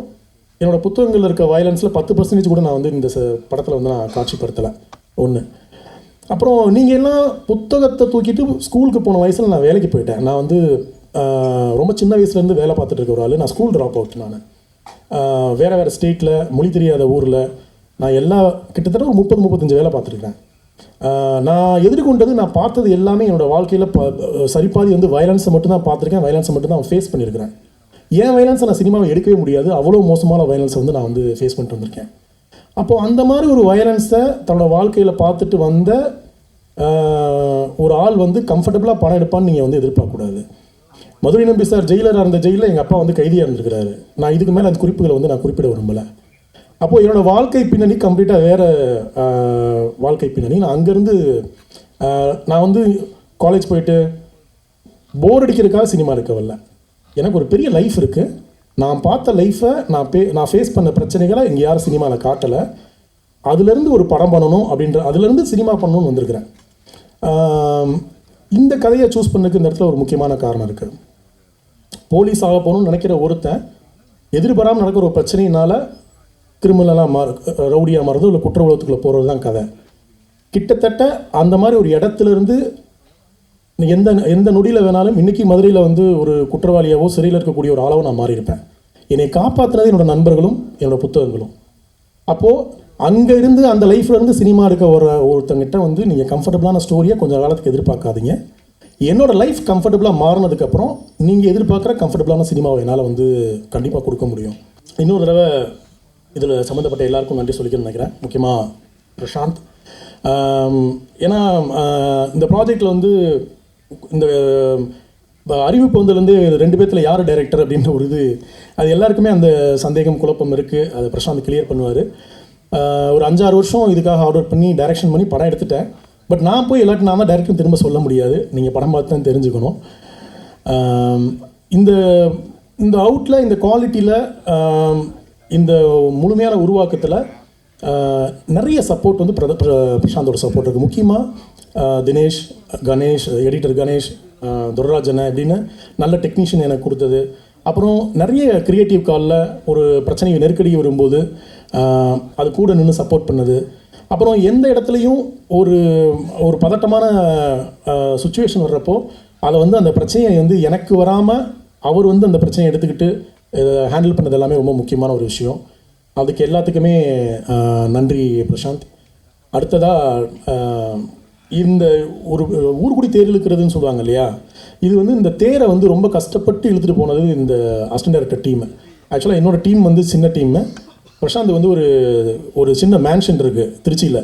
என்னோடய புத்தகங்களில் இருக்க வயலன்ஸில் 10% கூட நான் வந்து இந்த படத்தில் வந்து நான் காட்சிப்படுத்தலை. ஒன்று. அப்புறம் நீங்கள் எல்லாம் புத்தகத்தை தூக்கிட்டு ஸ்கூலுக்கு போன வயசில் நான் வேலைக்கு போயிட்டேன். நான் வந்து ரொம்ப சின்ன வயசுலேருந்து வேலை பார்த்துட்டு இருக்க ஒரு ஆள். நான் ஸ்கூல் ட்ராப் அவுட். நான் வேறு ஸ்டேட்டில் மொழி தெரியாத ஊரில் நான் கிட்டத்தட்ட ஒரு 30-35 வேலை பார்த்துருக்கேன். நான் எதிர்கொண்டது, நான் பார்த்தது எல்லாமே என்னோடய வாழ்க்கையில் சரிபாதி வந்து வயலன்ஸை மட்டும்தான் பார்த்துருக்கேன், வயலன்ஸை மட்டும் தான் ஃபேஸ் பண்ணியிருக்கிறேன். ஏன் வயலன்ஸை நான் சினிமாவை எடுக்கவே முடியாது, அவ்வளோ மோசமான வயலன்ஸை வந்து நான் வந்து ஃபேஸ் பண்ணிட்டு வந்திருக்கேன். அப்போது அந்த மாதிரி ஒரு வயலன்ஸை தன்னோட வாழ்க்கையில் பார்த்துட்டு வந்த ஒரு ஆள் வந்து கம்ஃபர்டபுளாக படம் எடுப்பான்னு நீங்கள் வந்து எதிர்பார்க்கக்கூடாது. மதுரை நம்பி சார் ஜெயிலராக இருந்த ஜெயிலில் எங்கள் அப்பா வந்து கைதியாக இருந்திருக்கிறாரு. நான் இதுக்கு மேலே அந்த குறிப்புகளை வந்து நான் குறிப்பிட விரும்பலை. அப்போது என்னோடய வாழ்க்கை பின்னணி கம்ப்ளீட்டாக வேறு வாழ்க்கை பின்னணி. நான் அங்கேருந்து நான் வந்து காலேஜ் போயிட்டு போர் அடிக்கிறதுக்காக சினிமா இருக்க வரல. எனக்கு ஒரு பெரிய லைஃப் இருக்குது. நான் பார்த்த லைஃப்பை நான் ஃபேஸ் பண்ண பிரச்சனைகளை இங்கே யாரும் சினிமாவில் காட்டலை. அதுலேருந்து ஒரு படம் பண்ணணும் அப்படின்ற, அதுலேருந்து சினிமா பண்ணணும்னு வந்திருக்கிறேன். இந்த கதையை சூஸ் பண்ணதுக்கு இந்த இடத்துல ஒரு முக்கியமான காரணம் இருக்குது. போலீஸ் ஆக போகணும்னு நினைக்கிற ஒருத்தன் எதிர்பாராமல் நடக்கிற ஒரு பிரச்சனையினால் கிரிமினலாக ரவுடியாக மாறுறது, இல்லை குற்ற உலகத்துக்குள்ளே போகிறது தான் கதை. கிட்டத்தட்ட அந்த மாதிரி ஒரு இடத்துலேருந்து எந்த நொடியில் வேணாலும் இன்றைக்கி மதுரையில் வந்து ஒரு குற்றவாளியாவோ சிறையில் இருக்கக்கூடிய ஒரு ஆளாவோ நான் மாறியிருப்பேன். என்னை காப்பாற்றினது என்னோடய நண்பர்களும் என்னோடய புத்தகங்களும். அப்போது அங்கே இருந்து அந்த லைஃப்லேருந்து சினிமா எடுக்க ஒருத்தங்கிட்ட வந்து நீங்கள் கம்ஃபர்டபுளான ஸ்டோரியை கொஞ்சம் காலத்துக்கு எதிர்பார்க்காதீங்க. என்னோடய லைஃப் கம்ஃபர்டபுளாக மாறினதுக்கப்புறம் நீங்கள் எதிர்பார்க்குற கம்ஃபர்டபுளான சினிமாவை என்னால் வந்து கண்டிப்பாக கொடுக்க முடியும். இன்னொரு தடவை இதில் சம்மந்தப்பட்ட எல்லாருக்கும் நன்றி சொல்லிக்கணும்னு நினைக்கிறேன். முக்கியமாக பிரசாந்த். ஏன்னா இந்த ப்ராஜெக்டில் வந்து இந்த அறிவிப்பு வந்ததுலேருந்து 2 பேர்த்தில் யார் டைரக்டர் அப்படின்ற ஒரு இது, அது எல்லாருக்குமே அந்த சந்தேகம் குழப்பம் இருக்குது. அதை பிரசாந்த் கிளியர் பண்ணுவார். ஒரு 5-6 வருஷம் இதுக்காக ஆர்டர் பண்ணி டைரக்ஷன் பண்ணி படம் எடுத்துட்டேன். பட் நான் போய் எல்லாத்தையும் நான் தான் டைரக்டர் திரும்ப சொல்ல முடியாது. நீங்கள் படம் பார்த்து தான் தெரிஞ்சுக்கணும். இந்த அவுட்டில், இந்த குவாலிட்டியில், இந்த முழுமையான உருவாக்கத்தில் நிறைய சப்போர்ட் வந்து பிரசாந்தோட சப்போர்ட் இருக்குது. முக்கியமாக தினேஷ், கணேஷ், எடிட்டர் கணேஷ், துரராஜன் அப்படின்னு நல்ல டெக்னீஷியன் எனக்கு கொடுத்தது. அப்புறம் நிறைய க்ரியேட்டிவ் காலில் ஒரு பிரச்சனை நெருக்கடி வரும்போது அது கூட நின்று சப்போர்ட் பண்ணது. அப்புறம் எந்த இடத்துலையும் ஒரு பதட்டமான சுச்சுவேஷன் வர்றப்போ அதை வந்து அந்த பிரச்சனையை வந்து எனக்கு வராமல் அவர் வந்து அந்த பிரச்சனையை எடுத்துக்கிட்டு ஹேண்டில் பண்ணது எல்லாமே ரொம்ப முக்கியமான ஒரு விஷயம். அதுக்கு எல்லாத்துக்குமே நன்றி பிரசாந்த். அடுத்ததாக இந்த ஒரு ஊர்குடி தேர் இழுக்கிறதுன்னு சொல்லுவாங்க இல்லையா, இது வந்து இந்த தேரை வந்து ரொம்ப கஷ்டப்பட்டு இழுத்துட்டு போனது இந்த அசிஸ்டன்ட் டைரக்டர் டீம். ஆக்சுவலாக என்னோடய டீம் வந்து சின்ன டீம். பிரசாந்த் வந்து ஒரு சின்ன மேன்ஷன் இருக்குது திருச்சியில்.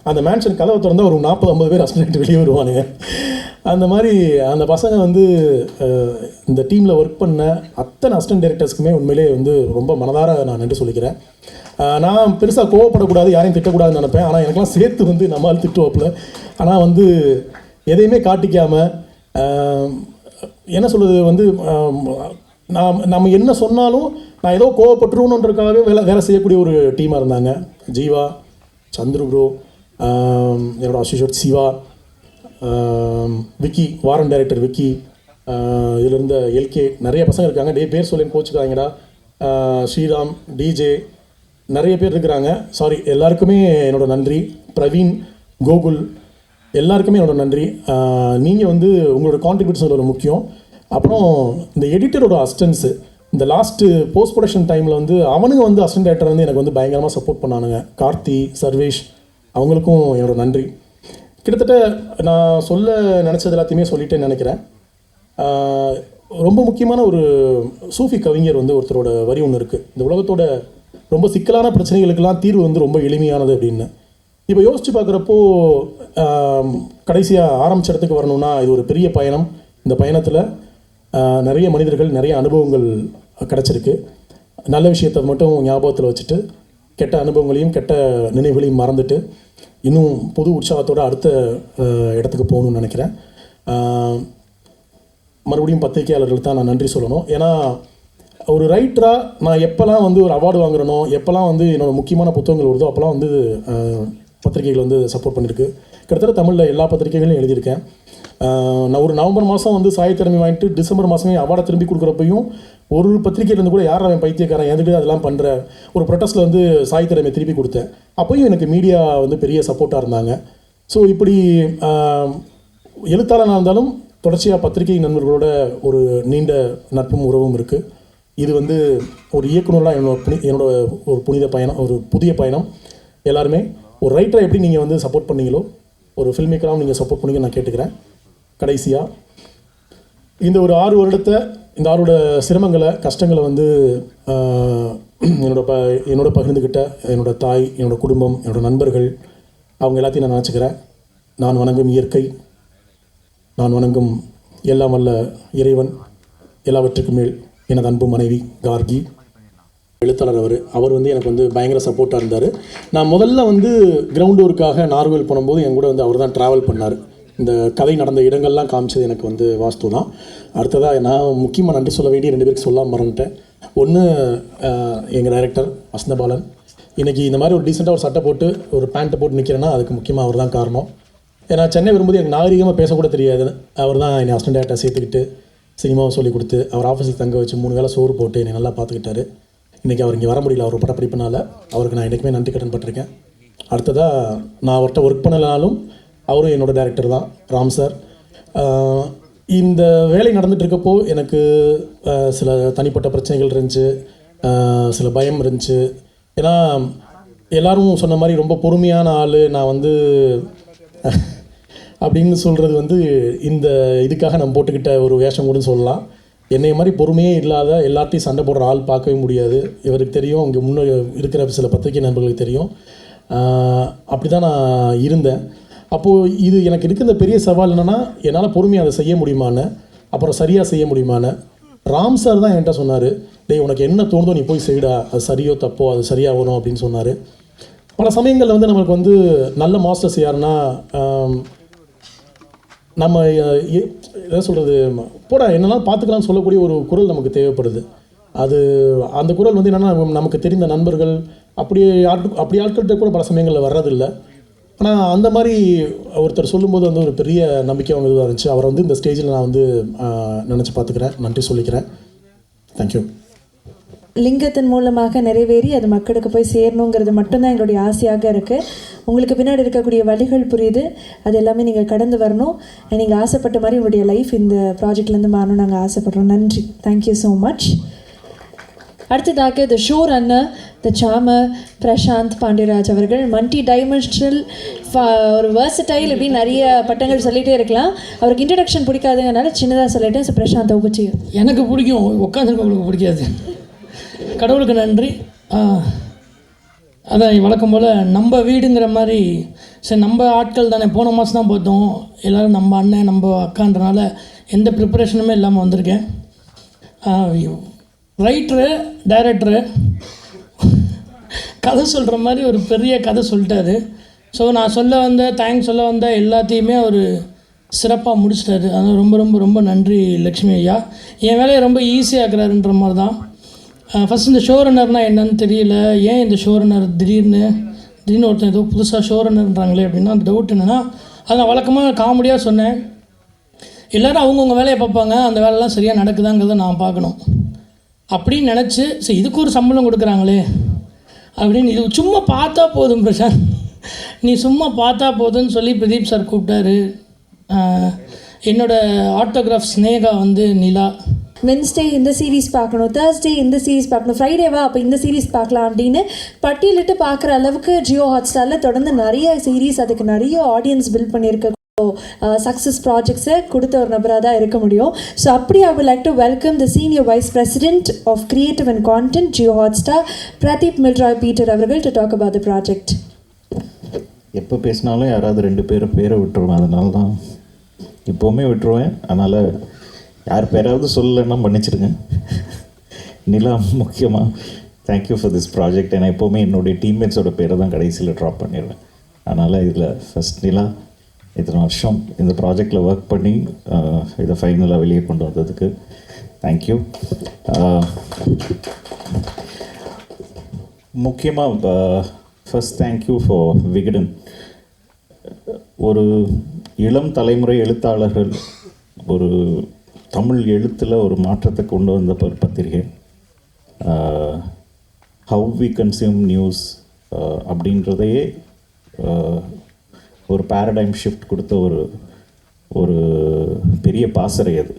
அந்த மேன்ஷன் கதவை திறந்தால் ஒரு 40-50 பேர் அசிஸ்டன்ட் வெளியே வருவானுங்க. அந்த மாதிரி அந்த பசங்க வந்து இந்த டீமில் ஒர்க் பண்ண அத்தனை அசிஸ்டன்ட் டைரக்டர்ஸ்க்குமே உண்மையிலே வந்து ரொம்ப மனதார நான் நன்றி சொல்லிக்கிறேன். நான் பெருசாக கோவப்படக்கூடாது, யாரையும் திட்டக்கூடாதுன்னு நினைப்பேன். ஆனால் எனக்குலாம் சேர்த்து வந்து நம்மளால் திட்டுவாப்பில். ஆனால் வந்து எதையுமே காட்டிக்காமல் என்ன சொல்கிறது வந்து நம்ம என்ன சொன்னாலும் நான் ஏதோ கோவப்பட்டுருவணுன்றதுக்காகவே வேலை செய்யக்கூடிய ஒரு டீமாக இருந்தாங்க. ஜீவா, சந்துரு ப்ரோ, என்னோடய அசிஷோட் சிவா, விக்கி, வாரன் டைரக்டர் விக்கி, இதில் இருந்த எல்கே, நிறைய பசங்க இருக்காங்க. பேர் சொல்லி கோச்சுக்காங்கடா. ஸ்ரீராம், டிஜே, நிறைய பேர் இருக்கிறாங்க. சாரி, எல்லாருக்குமே என்னோடய நன்றி. பிரவீன், கோகுல், எல்லாருக்குமே என்னோடய நன்றி. நீங்கள் வந்து உங்களோட கான்ட்ரிபியூஷன் ஒரு முக்கியம். அப்புறம் இந்த எடிட்டரோட அசிஸ்டன்ஸு இந்த லாஸ்ட்டு போஸ்ட் ப்ரொடக்ஷன் டைமில் வந்து அவனுங்க வந்து அசிஸ்டன்ட் டைரக்டர் வந்து எனக்கு வந்து பயங்கரமாக சப்போர்ட் பண்ணானுங்க. கார்த்தி, சர்வேஷ், அவங்களுக்கும் என்னோடய நன்றி. கிட்டத்தட்ட நான் சொல்ல நினச்சது எல்லாத்தையுமே சொல்லிட்டேன்னு நினைக்கிறேன். ரொம்ப முக்கியமான ஒரு சூஃபி கவிஞர் வந்து ஒருத்தரோட வரி ஒன்று இருக்குது, இந்த உலகத்தோட ரொம்ப சிக்கலான பிரச்சனைகளுக்கெல்லாம் தீர்வு வந்து ரொம்ப எளிமையானது அப்படின்னு. இப்போ யோசித்து பார்க்குறப்போ கடைசியாக ஆரம்பித்த இடத்துக்கு வரணும்னா இது ஒரு பெரிய பயணம். இந்த பயணத்தில் நிறைய மனிதர்கள், நிறைய அனுபவங்கள் கிடச்சிருக்கு. நல்ல விஷயத்தை மட்டும் ஞாபகத்தில் வச்சுட்டு கெட்ட அனுபவங்களையும் கெட்ட நினைவுகளையும் மறந்துட்டு இன்னும் புது உற்சாகத்தோடு அடுத்த இடத்துக்கு போகணும்னு நினைக்கிறேன். மறுபடியும் பத்திரிகையாளர்களுக்கு தான் நான் நன்றி சொல்லணும். ஏன்னா ஒரு ரைட்டராக நான் எப்போல்லாம் வந்து ஒரு அவார்டு வாங்குறனோ, எப்போல்லாம் வந்து என்னோடய முக்கியமான புத்தகங்கள் வருதோ அப்போல்லாம் வந்து பத்திரிகைகள் வந்து சப்போர்ட் பண்ணியிருக்கு. கிட்டத்தட்ட தமிழில் எல்லா பத்திரிகைகளையும் எழுதியிருக்கேன். நான் ஒரு நவம்பர் மாதம் வந்து சாகித்ய வாங்கிட்டு டிசம்பர் மாதமே அவார்டை திரும்பி கொடுக்குறப்பையும் ஒரு பத்திரிகையிலேருந்து கூட யார் அவன் பைத்தியக்காரன் எதுக்கு அதெல்லாம் பண்ணுற ஒரு ப்ரொட்டஸ்ட்டில் வந்து சாகித்ய திருப்பி கொடுத்தேன். அப்போயும் எனக்கு மீடியா வந்து பெரிய சப்போர்ட்டாக இருந்தாங்க. ஸோ இப்படி எழுத்தாளனாக இருந்தாலும் தொடர்ச்சியாக பத்திரிகை நண்பர்களோட ஒரு நீண்ட நட்பும் உறவும் இருக்குது. இது வந்து ஒரு இயக்குனராக என்னோட ஒரு புனித பயணம், ஒரு புதிய பயணம். எல்லாருமே ஒரு ரைட்டரை எப்படி நீங்கள் வந்து சப்போர்ட் பண்ணீங்களோ ஒரு ஃபில்ம் மேக்கராகவும் நீங்கள் சப்போர்ட் பண்ணீங்கன்னு நான் கேட்டுக்கிறேன். கடைசியாக இந்த ஒரு 6 வருடத்தை, இந்த 6 சிரமங்களை, கஷ்டங்களை வந்து என்னோட பகிர்ந்துக்கிட்ட என்னோட தாய், என்னோடய குடும்பம், என்னோடய நண்பர்கள், அவங்க எல்லாத்தையும் நான் நினச்சிக்கிறேன். நான் வணங்கும் இயற்கை, நான் வணங்கும் எல்லாம் வல்ல இறைவன், எல்லாவற்றுக்கும் மேல் எனது அன்பு மனைவி கார்கி. எழுத்தாளர் அவர் வந்து எனக்கு வந்து பயங்கர சப்போர்ட்டாக இருந்தார். நான் முதல்ல வந்து கிரவுண்ட் ஒர்க்காக நார்வேல் போகும்போது என் கூட வந்து அவர் தான் ட்ராவல் பண்ணார். இந்த கதை நடந்த இடங்கள்லாம் காமிச்சது எனக்கு வந்து வாஸ்து தான். அடுத்ததாக நான் முக்கியமாக நன்றி சொல்ல வேண்டிய 2 பேருக்கு சொல்லாமல் மறந்துட்டேன். ஒன்று எங்கள் டைரக்டர் வசந்தபாலன். இன்றைக்கி இந்த மாதிரி ஒரு டீசெண்டாக ஒரு சட்டை போட்டு ஒரு பேண்ட்டை போட்டு நிற்கிறேன்னா அதுக்கு முக்கியமாக அவர் தான் காரணம். ஏன்னா சென்னை வரும்போது எனக்கு நாகரிகமாக பேசக்கூட தெரியாது. அவர் தான் என்னை அசிஸ்டன்ட் டைரக்டர் சேர்த்துக்கிட்டு சினிமாவை சொல்லிக் கொடுத்து அவர் ஆஃபீஸில் தங்க வச்சு 3 வேளை சோறு போட்டு என்னை நல்லா பார்த்துக்கிட்டாரு. இன்றைக்கி அவர் இங்கே வர முடியல, அவர் பட்டப்படிப்புனால. அவருக்கு நான் என்றைக்குமே நன்றி கடன் பட்டிருக்கேன். அடுத்ததாக நான் அவர்கிட்ட ஒர்க் பண்ணலனாலும் அவரும் என்னோடய டைரக்டர் தான், ராம் சார். இந்த வேலை நடந்துகிட்ருக்கப்போ எனக்கு சில தனிப்பட்ட பிரச்சனைகள் இருந்துச்சு, சில பயம் இருந்துச்சு. ஏன்னா எல்லோரும் சொன்ன மாதிரி ரொம்ப பொறுமையான ஆள் நான் வந்து அப்படின்னு சொல்கிறது வந்து இந்த இதுக்காக நம்ம போட்டுக்கிட்ட ஒரு வேஷம் கூட சொல்லலாம். என்னை மாதிரி பொறுமையே இல்லாத எல்லாத்தையும் சண்டை போடுற ஆள் பார்க்கவே முடியாது. இவருக்கு தெரியும், இங்கே முன்னாடி இருக்கிற சில பத்திரிகை நண்பர்களுக்கு தெரியும். அப்படி தான் நான் இருந்தேன். அப்போது இது எனக்கு இருக்கிற பெரிய சவால் என்னென்னா, என்னால் பொறுமையாக அதை செய்ய முடியுமான்னு, அப்புறம் சரியாக செய்ய முடியுமான்னு. ராம் சார் தான் என்கிட்ட சொன்னார், டேய் உனக்கு என்ன தோணுதோ நீ போய் செய்டா, அது சரியோ தப்போ அது சரியாகணும் அப்படின்னு சொன்னார். பல சமயங்களில் வந்து நம்மளுக்கு வந்து நல்ல மாஸ்டர்ஸ் யாருன்னா நம்ம என்ன சொல்கிறது, போடா என்னெல்லாம் பார்த்துக்கலாம்னு சொல்லக்கூடிய ஒரு குரல் நமக்கு தேவைப்படுது. அந்த குரல் வந்து என்னென்னா நமக்கு தெரிந்த நண்பர்கள் அப்படி ஆட்கள்கிட்ட கூட பல சமயங்களில் வர்றதில்லை. ஆனால் அந்த மாதிரி ஒருத்தர் சொல்லும்போது வந்து ஒரு பெரிய நம்பிக்கை அவங்க இதுவாக இருந்துச்சு. அவரை வந்து இந்த ஸ்டேஜில் நான் வந்து நினச்சி பார்த்துக்கிறேன், நன்றி சொல்லிக்கிறேன். தேங்க்யூ. லிங்கத்தின் மூலமாக நிறைவேறி அது மக்களுக்கு போய் சேரணுங்கிறது மட்டும்தான் எங்களுடைய ஆசையாக இருக்குது. உங்களுக்கு பின்னாடி இருக்கக்கூடிய வழிகள் புரியுது, அது எல்லாமே நீங்கள் கடந்து வரணும். நீங்கள் ஆசைப்பட்ட மாதிரி உங்களுடைய லைஃப் இந்த ப்ராஜெக்ட்லேருந்து மாறணும் நாங்கள் ஆசைப்படுறோம். நன்றி, தேங்க்யூ ஸோ மச். அடுத்ததாக த ஷோ ரன்னர், த சாமர் பிரசாந்த் பாண்டியராஜ் அவர்கள். மல்டி டைமென்ஷனல், ஒரு வேர்சடைல், இப்படி நிறைய பட்டங்கள் சொல்லிகிட்டே இருக்கலாம். அவருக்கு இன்ட்ரடக்ஷன் பிடிக்காதுங்கனால சின்னதாக சொல்லிட்டேன். ஸோ பிரசாந்த் ஒப்பிச்சு. எனக்கு பிடிக்கும், உட்காந்துருக்கவங்களுக்கு பிடிக்காது. கடவுளுக்கு நன்றி. அதான் வழக்கம் போல் நம்ம வீடுங்கிற மாதிரி, சரி நம்ம ஆட்கள் தானே, போன மாதம் தான் பார்த்தோம், எல்லோரும் நம்ம அண்ணன் நம்ம அக்கான்றனால எந்த ப்ரிப்பரேஷனுமே இல்லாமல் வந்திருக்கேன். ரைட்டரு, டைரக்டரு கதை சொல்கிற மாதிரி ஒரு பெரிய கதை சொல்லிட்டாரு. ஸோ நான் தேங்க்ஸ் சொல்ல வந்த எல்லாத்தையுமே அவர் சிறப்பாக முடிச்சிட்டாரு. அதனால் ரொம்ப ரொம்ப ரொம்ப நன்றி லக்ஷ்மி ஐயா. என் வேலையை ரொம்ப ஈஸியாக்குறாருன்ற மாதிரி தான். ஃபஸ்ட் இந்த ஷோ ரன்னர்னால் என்னன்னு தெரியல, ஏன் இந்த ஷோ ரன்னர் திடீர்னு ஒருத்தன் ஏதோ புதுசாக ஷோ ரன்னர்ன்றாங்களே அப்படின்னா அந்த டவுட் என்னென்னா, அதை நான் வழக்கமாக காமெடியாக சொன்னேன். எல்லோரும் அவங்கவுங்க வேலையை பார்ப்பாங்க, அந்த வேலைலாம் சரியாக நடக்குதாங்கிறத நான் பார்க்கணும் அப்படின்னு நினச்சி, சரி இதுக்கு ஒரு சம்பளம் கொடுக்குறாங்களே அப்படின்னு, இது சும்மா பார்த்தா போதும் பிரசாந்த், நீ சும்மா பார்த்தா போதும்னு சொல்லி பிரதீப் சார் கூப்பிட்டாரு. என்னோடய ஆட்டோகிராஃப் ஸ்னேகா வந்து நிலா. வென்ஸ்டே இந்த சீரீஸ் பார்க்கணும், தேர்ஸ்டே இந்த சீரீஸ் பார்க்கணும், ஃப்ரைடேவா அப்போ இந்த சீரீஸ் பார்க்கலாம் அப்படின்னு பட்டியலிட்டு பார்க்குற அளவுக்கு ஜியோ ஹாட்ஸ்டாரில் தொடர்ந்து நிறைய சீரீஸ், அதுக்கு நிறைய ஆடியன்ஸ் பில்ட் பண்ணியிருக்க சக்ஸஸ் ப்ராஜெக்ட்ஸை கொடுத்த ஒரு நபராக தான் இருக்க முடியும். ஸோ அப்படி I would like to welcome the senior vice president of creative and content Jio Hotstar, Pradeep Milroy Peter அவர்கள், to talk about the project. எப்போ பேசினாலும் யாராவது 2 பேரை விட்டுருவேன், அதனால தான் இப்போவுமே விட்டுருவேன். அதனால் யார் பேராவது சொல்லலைன்னா மன்னிச்சிடுங்க. நிலா முக்கியமாக தேங்க்யூ ஃபார் திஸ் ப்ராஜெக்ட். ஏன்னா எப்போவுமே என்னுடைய டீம்மேட்ஸோட பேரை தான் கடைசியில் ட்ராப் பண்ணிடுவேன். அதனால் இதில் ஃபஸ்ட் நிலா இத்தனை வருஷம் இந்த ப்ராஜெக்டில் ஒர்க் பண்ணி இதை ஃபைனலாக வெளியே கொண்டு வந்ததுக்கு தேங்க்யூ. முக்கியமாக ஃபஸ்ட் தேங்க்யூ ஃபார் விகடன். ஒரு இளம் தலைமுறை எழுத்தாளர்கள் ஒரு தமிழ் எழுத்தில் ஒரு மாற்றத்தை கொண்டு வந்த பத்திரிகை. ஹவ் வி கன்சியூம் நியூஸ் அப்படின்றதையே ஒரு பேரடைம் ஷிஃப்ட் கொடுத்த ஒரு பெரிய பாசறை அது.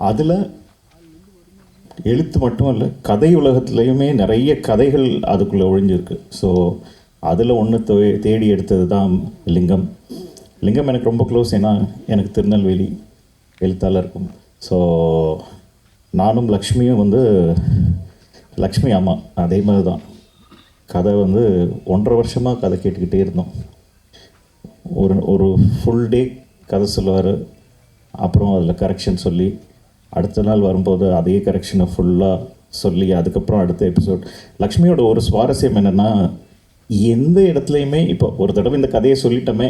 அதில் எழுத்து மட்டும் இல்லை, கதை உலகத்துலேயுமே நிறைய கதைகள் அதுக்குள்ளே ஒழிஞ்சிருக்கு. ஸோ அதில் ஒன்று தேடி எடுத்தது தான் லிங்கம். லிங்கம் எனக்கு ரொம்ப க்ளோஸ். ஏன்னா எனக்கு திருநெல்வேலி எழுத்தாளருக்கும். ஸோ நானும் லக்ஷ்மியும் லக்ஷ்மி அம்மா அதே மாதிரி தான். கதை 1.5 வருஷமாக கதை கேட்டுக்கிட்டே இருந்தோம். ஒரு ஃபுல் டே கதை சொல்லுவார். அப்புறம் அதில் கரெக்ஷன் சொல்லி அடுத்த நாள் வரும்போது அதே கரெக்ஷனை ஃபுல்லாக சொல்லி அதுக்கப்புறம் அடுத்த எபிசோட். லக்ஷ்மியோட ஒரு சுவாரஸ்யம் என்னென்னா, எந்த இடத்துலையுமே இப்போ ஒரு தடவை இந்த கதையை சொல்லிட்டோமே,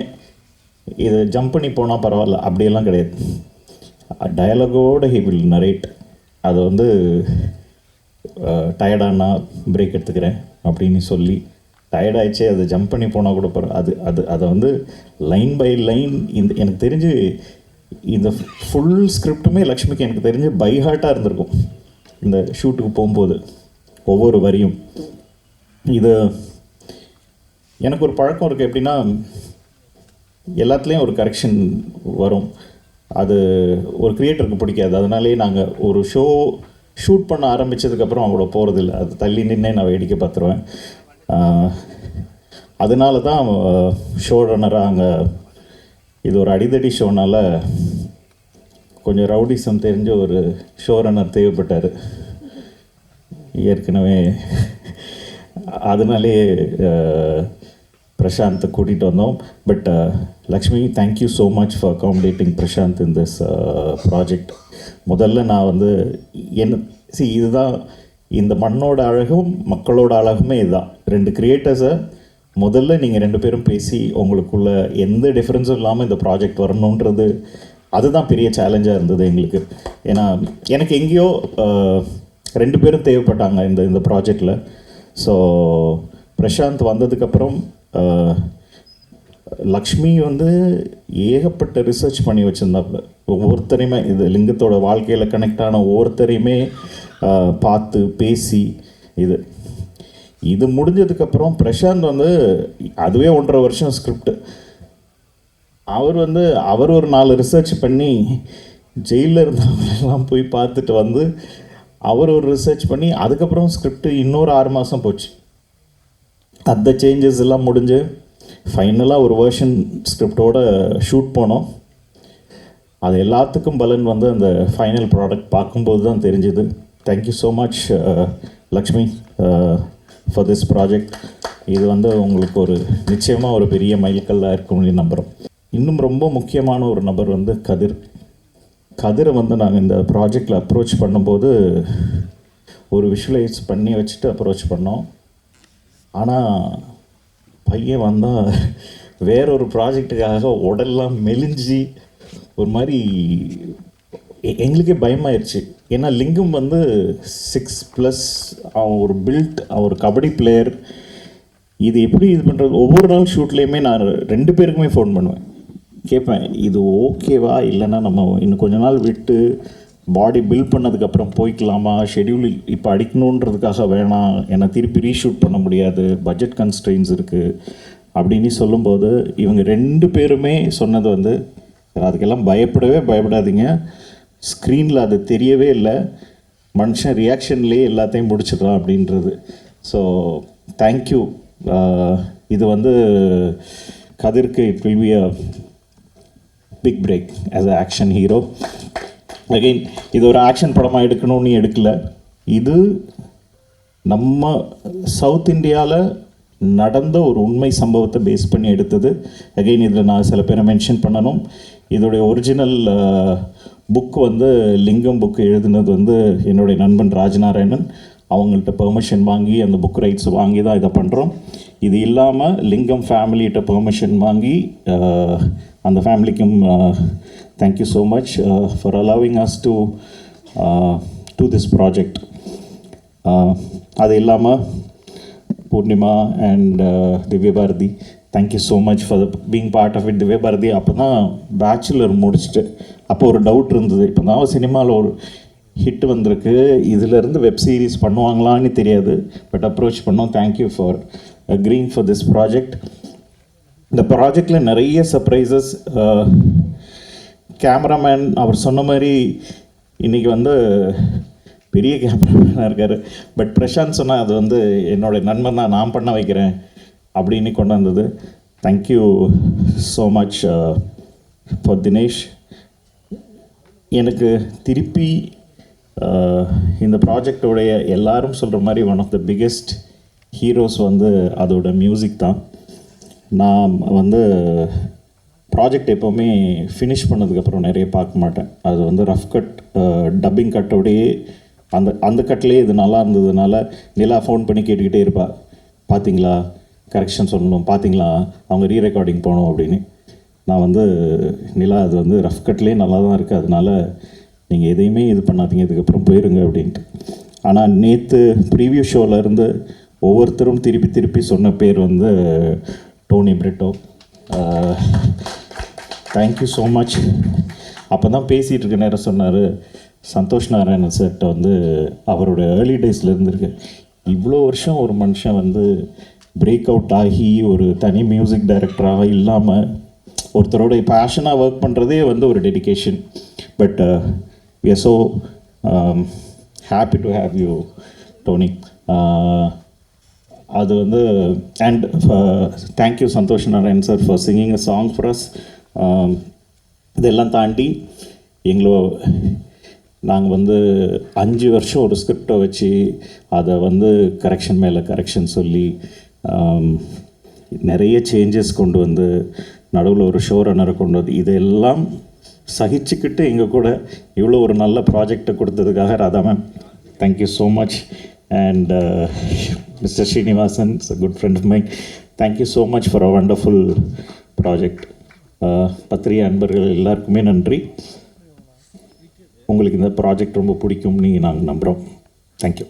இதை ஜம்ப் பண்ணி போனால் பரவாயில்ல அப்படியெல்லாம் கிடையாது. டயலாகோட ஹி வில் நரேட். அதை டயர்டானா பிரேக் எடுத்துக்கிறேன் அப்படின்னு சொல்லி டயர்டாகிடுச்சே அதை ஜம்ப் பண்ணி போனால் கூட அதை லைன் பை லைன் எனக்கு தெரிஞ்சு இந்த ஃபுல் ஸ்கிரிப்டுமே லக்ஷ்மிக்கு எனக்கு தெரிஞ்சு பை ஹார்ட்டாக இருந்திருக்கும். இந்த ஷூட்டுக்கு போகும்போது ஒவ்வொரு வரியும் இது எனக்கு ஒரு பழக்கம் இருக்குது. எப்படின்னா எல்லாத்துலேயும் ஒரு கரெக்ஷன் வரும். அது ஒரு கிரியேட்டருக்கு பிடிக்காது. அதனாலே நாங்கள் ஒரு ஷூட் பண்ண ஆரம்பித்ததுக்கப்புறம் அவ்வளோ போகிறதில்ல. அது தள்ளி நின்னே நான் வேடிக்கை பார்த்துருவேன். அதனால தான் ஷோ ரன்னராக அங்கே இது ஒரு அடிதடி ஷோனால் கொஞ்சம் ரவுடிசம் தெரிஞ்ச ஒரு ஷோ ரன்னர் தேவைப்பட்டார் ஏற்கனவே. அதனாலே பிரசாந்தை கூட்டிகிட்டு வந்தோம். But Lakshmi, thank you so much for accommodating Prashanth in this project. முதல்ல நான் இதுதான் இந்த மண்ணோட அழகும் மக்களோட அழகுமே இதுதான். 2 கிரியேட்டர்ஸை முதல்ல நீங்கள் 2 பேரும் பேசி உங்களுக்குள்ள எந்த டிஃப்ரென்ஸும் இல்லாமல் இந்த ப்ராஜெக்ட் வரணுன்றது அதுதான் பெரிய சேலஞ்சாக இருந்தது எங்களுக்கு. ஏன்னா எனக்கு எங்கேயோ 2 பேரும் தேவைப்பட்டாங்க இந்த ப்ராஜெக்டில். ஸோ பிரசாந்த் வந்ததுக்கப்புறம் லக்ஷ்மி ஏகப்பட்ட ரிசர்ச் பண்ணி வச்சுருந்தாப்புல. ஒவ்வொருத்தரையுமே இது லிங்கத்தோட வாழ்க்கையில் கனெக்ட் ஆன ஒவ்வொருத்தரையுமே பார்த்து பேசி இது முடிஞ்சதுக்கப்புறம் பிரசாந்த் அதுவே 1.5 வருஷம் ஸ்கிரிப்ட். அவர் ஒரு 4 ரிசர்ச் பண்ணி ஜெயிலில் இருந்தவங்களெல்லாம் போய் பார்த்துட்டு அவர் ஒரு ரிசர்ச் பண்ணி அதுக்கப்புறம் ஸ்கிரிப்ட் இன்னொரு 6 மாதம் போச்சு. அந்த சேஞ்சஸ் எல்லாம் முடிஞ்சு ஃபைனலாக ஒரு வேர்ஷன் ஸ்கிரிப்டோட ஷூட் போனோம். அது எல்லாத்துக்கும் பலன் அந்த ஃபைனல் ப்ராடக்ட் பார்க்கும்போது தான் தெரிஞ்சுது. Thank you so much Lakshmi for this project. இது உங்களுக்கு ஒரு நிச்சயமாக ஒரு பெரிய மைல்கல்லாக இருக்கும்னு நம்புகிறோம். இன்னும் ரொம்ப முக்கியமான ஒரு நபர் கதிரை நாங்கள் இந்த ப்ராஜெக்டில் அப்ரோச் பண்ணும்போது ஒரு விஷுவலைஸ் பண்ணி வச்சுட்டு அப்ரோச் பண்ணோம். ஆனால் பையன் வந்தால் வேறொரு ப்ராஜெக்டுக்காக உடல்லாம் மெலிஞ்சி ஒரு மாதிரி எங்களுக்கே பயமாயிருச்சு. ஏன்னா லிங்கம் 6+, அவன் ஒரு அவன் ஒரு கபடி பிளேயர். இது எப்படி இது பண்ணுறது? ஒவ்வொரு நாள் ஷூட்லேயுமே நான் 2 பேருக்குமே ஃபோன் பண்ணுவேன், கேட்பேன் இது ஓகேவா, இல்லைன்னா நம்ம இன்னும் கொஞ்ச நாள் விட்டு பாடி பில்ட் பண்ணதுக்கப்புறம் போய்க்கலாமா, ஷெடியூல் இப்போ அடிக்கணுன்றதுக்காக வேணாம், ஏன்னா திருப்பி ரீஷூட் பண்ண முடியாது, பட்ஜெட் கன்ஸ்ட்ரெயின்ஸ் இருக்குது அப்படின்னு சொல்லும்போது இவங்க 2 பேருமே சொன்னது அதுக்கெல்லாம் பயப்படாதீங்க, ஸ்க்ரீனில் அது தெரியவே இல்லை, மனுஷன் ரியாக்ஷன்லேயே எல்லாத்தையும் முடிச்சிடலாம் அப்படின்றது. So thank you. இது கதிர்க்கு it will be a big break as a action hero. Again இது ஒரு ஆக்ஷன் படமாக எடுக்கணும்னு எடுக்கலை, இது நம்ம சவுத் இந்தியாவில் நடந்த ஒரு உண்மை சம்பவத்தை பேஸ் பண்ணி எடுத்தது. அகெயின் இதில் நான் சில பேரை மென்ஷன் பண்ணணும். இதோடைய ஒரிஜினல் புக் வந்து லிங்கம் புக் எழுதுனது வந்து என்னுடைய நண்பன் ராஜநாராயணன். அவங்கள்ட்ட பெர்மிஷன் வாங்கி அந்த புக் ரைட்ஸ் வாங்கி தான் இதை பண்ணுறோம். இது இல்லாமல் லிங்கம் ஃபேமிலிகிட்ட பெர்மிஷன் வாங்கி அந்த ஃபேமிலிக்கும் thank you so much for allowing us to to this project. அது இல்லாமல் Poornima and Divya Bharathi, thank you so much for being part of it. Divya Bharathi அப்போ தான் பேச்சுலர் முடிச்சுட்டு, அப்போ ஒரு டவுட் இருந்தது, இப்போ தான் சினிமாவில் ஒரு ஹிட் வந்திருக்கு, இதிலேருந்து வெப் சீரிஸ் பண்ணுவாங்களான்னு தெரியாது, பட் அப்ரோச் பண்ணோம். Thank you for agreeing for this project. இந்த ப்ராஜெக்டில் நிறைய சர்ப்ரைசஸ். கேமராமேன் அவர் சொன்ன மாதிரி இன்றைக்கி வந்து பெரிய கேமராமேனாக இருக்கார், பட் பிரசாந்த் சொன்னால் அது வந்து என்னோடய நண்பன் தான், நான் பண்ண வைக்கிறேன் அப்படின்னு கொண்டு வந்தது. Thank you so much for Dinesh. எனக்கு திருப்பி இந்த ப்ராஜெக்டோடைய எல்லாரும் சொல்கிற மாதிரி one of the biggest heroes வந்து அதோட மியூசிக் தான். நான் வந்து ப்ராஜெக்ட் எப்போவுமே ஃபினிஷ் பண்ணதுக்கப்புறம் நிறைய பார்க்க மாட்டேன். அது வந்து ரஃப் கட் டப்பிங் கட்டோடையே அந்த கட்லேயே இது நல்லா இருந்ததுனால நிலா ஃபோன் பண்ணி கேட்டுக்கிட்டே இருப்பா, பார்த்தீங்களா கரெக்ஷன் சொல்லணும், பார்த்தீங்களா அவங்க ரீரெக்கார்டிங் போகணும் அப்படின்னு. நான் வந்து நிலா அது வந்து ரஃப் கட்லேயே நல்லா தான் இருக்குது, அதனால நீங்கள் எதையுமே இது பண்ணாதீங்க, இதுக்கப்புறம் போயிருங்க அப்படின்ட்டு. ஆனால் நேற்று ப்ரீவியூ ஷோவிலேருந்து ஒவ்வொருத்தரும் திருப்பி சொன்ன பேர் வந்து Tony Brito. Thank you so much. அப்போ தான் பேசிகிட்டு இருக்க நேரம் சொன்னார், சந்தோஷ் நாராயணன் சார்கிட்ட வந்து அவரோட ஏர்லி டேஸில் இருந்திருக்கு, இவ்வளோ வருஷம் ஒரு மனுஷன் வந்து பிரேக் அவுட் ஆகி ஒரு தனி மியூசிக் டைரக்டராக இல்லாமல் ஒருத்தரோட பேஷனாக ஒர்க் பண்ணுறதே வந்து ஒரு dedication. But we are so happy to have you, Tony. அது வந்து and thank you Santhosh Narayan sir for singing a song for us. இதெல்லாம் தாண்டி நாங்கள் வந்து 5 வருஷம் ஒரு ஸ்கிரிப்டை வச்சு அதை வந்து கரெக்ஷன் மேலே கரெக்ஷன் சொல்லி நிறைய சேஞ்சஸ் கொண்டு வந்து நடுவில் ஒரு ஷோ ரன்னரை கொண்டு வந்து இதெல்லாம் சகிச்சுக்கிட்டு எங்கள் கூட இவ்வளோ ஒரு நல்ல ப்ராஜெக்டை கொடுத்ததுக்காக Radha ma'am thank you so much. And mister Srinivasan is a good friend of mine, thank you so much for a wonderful project. பத்திரிகை அன்பர்கள் எல்லாருக்குமே நன்றி. உங்களுக்கு இந்த ப்ராஜெக்ட் ரொம்ப பிடிக்கும்னு நாங்கள் நம்புகிறோம். தேங்க்யூ.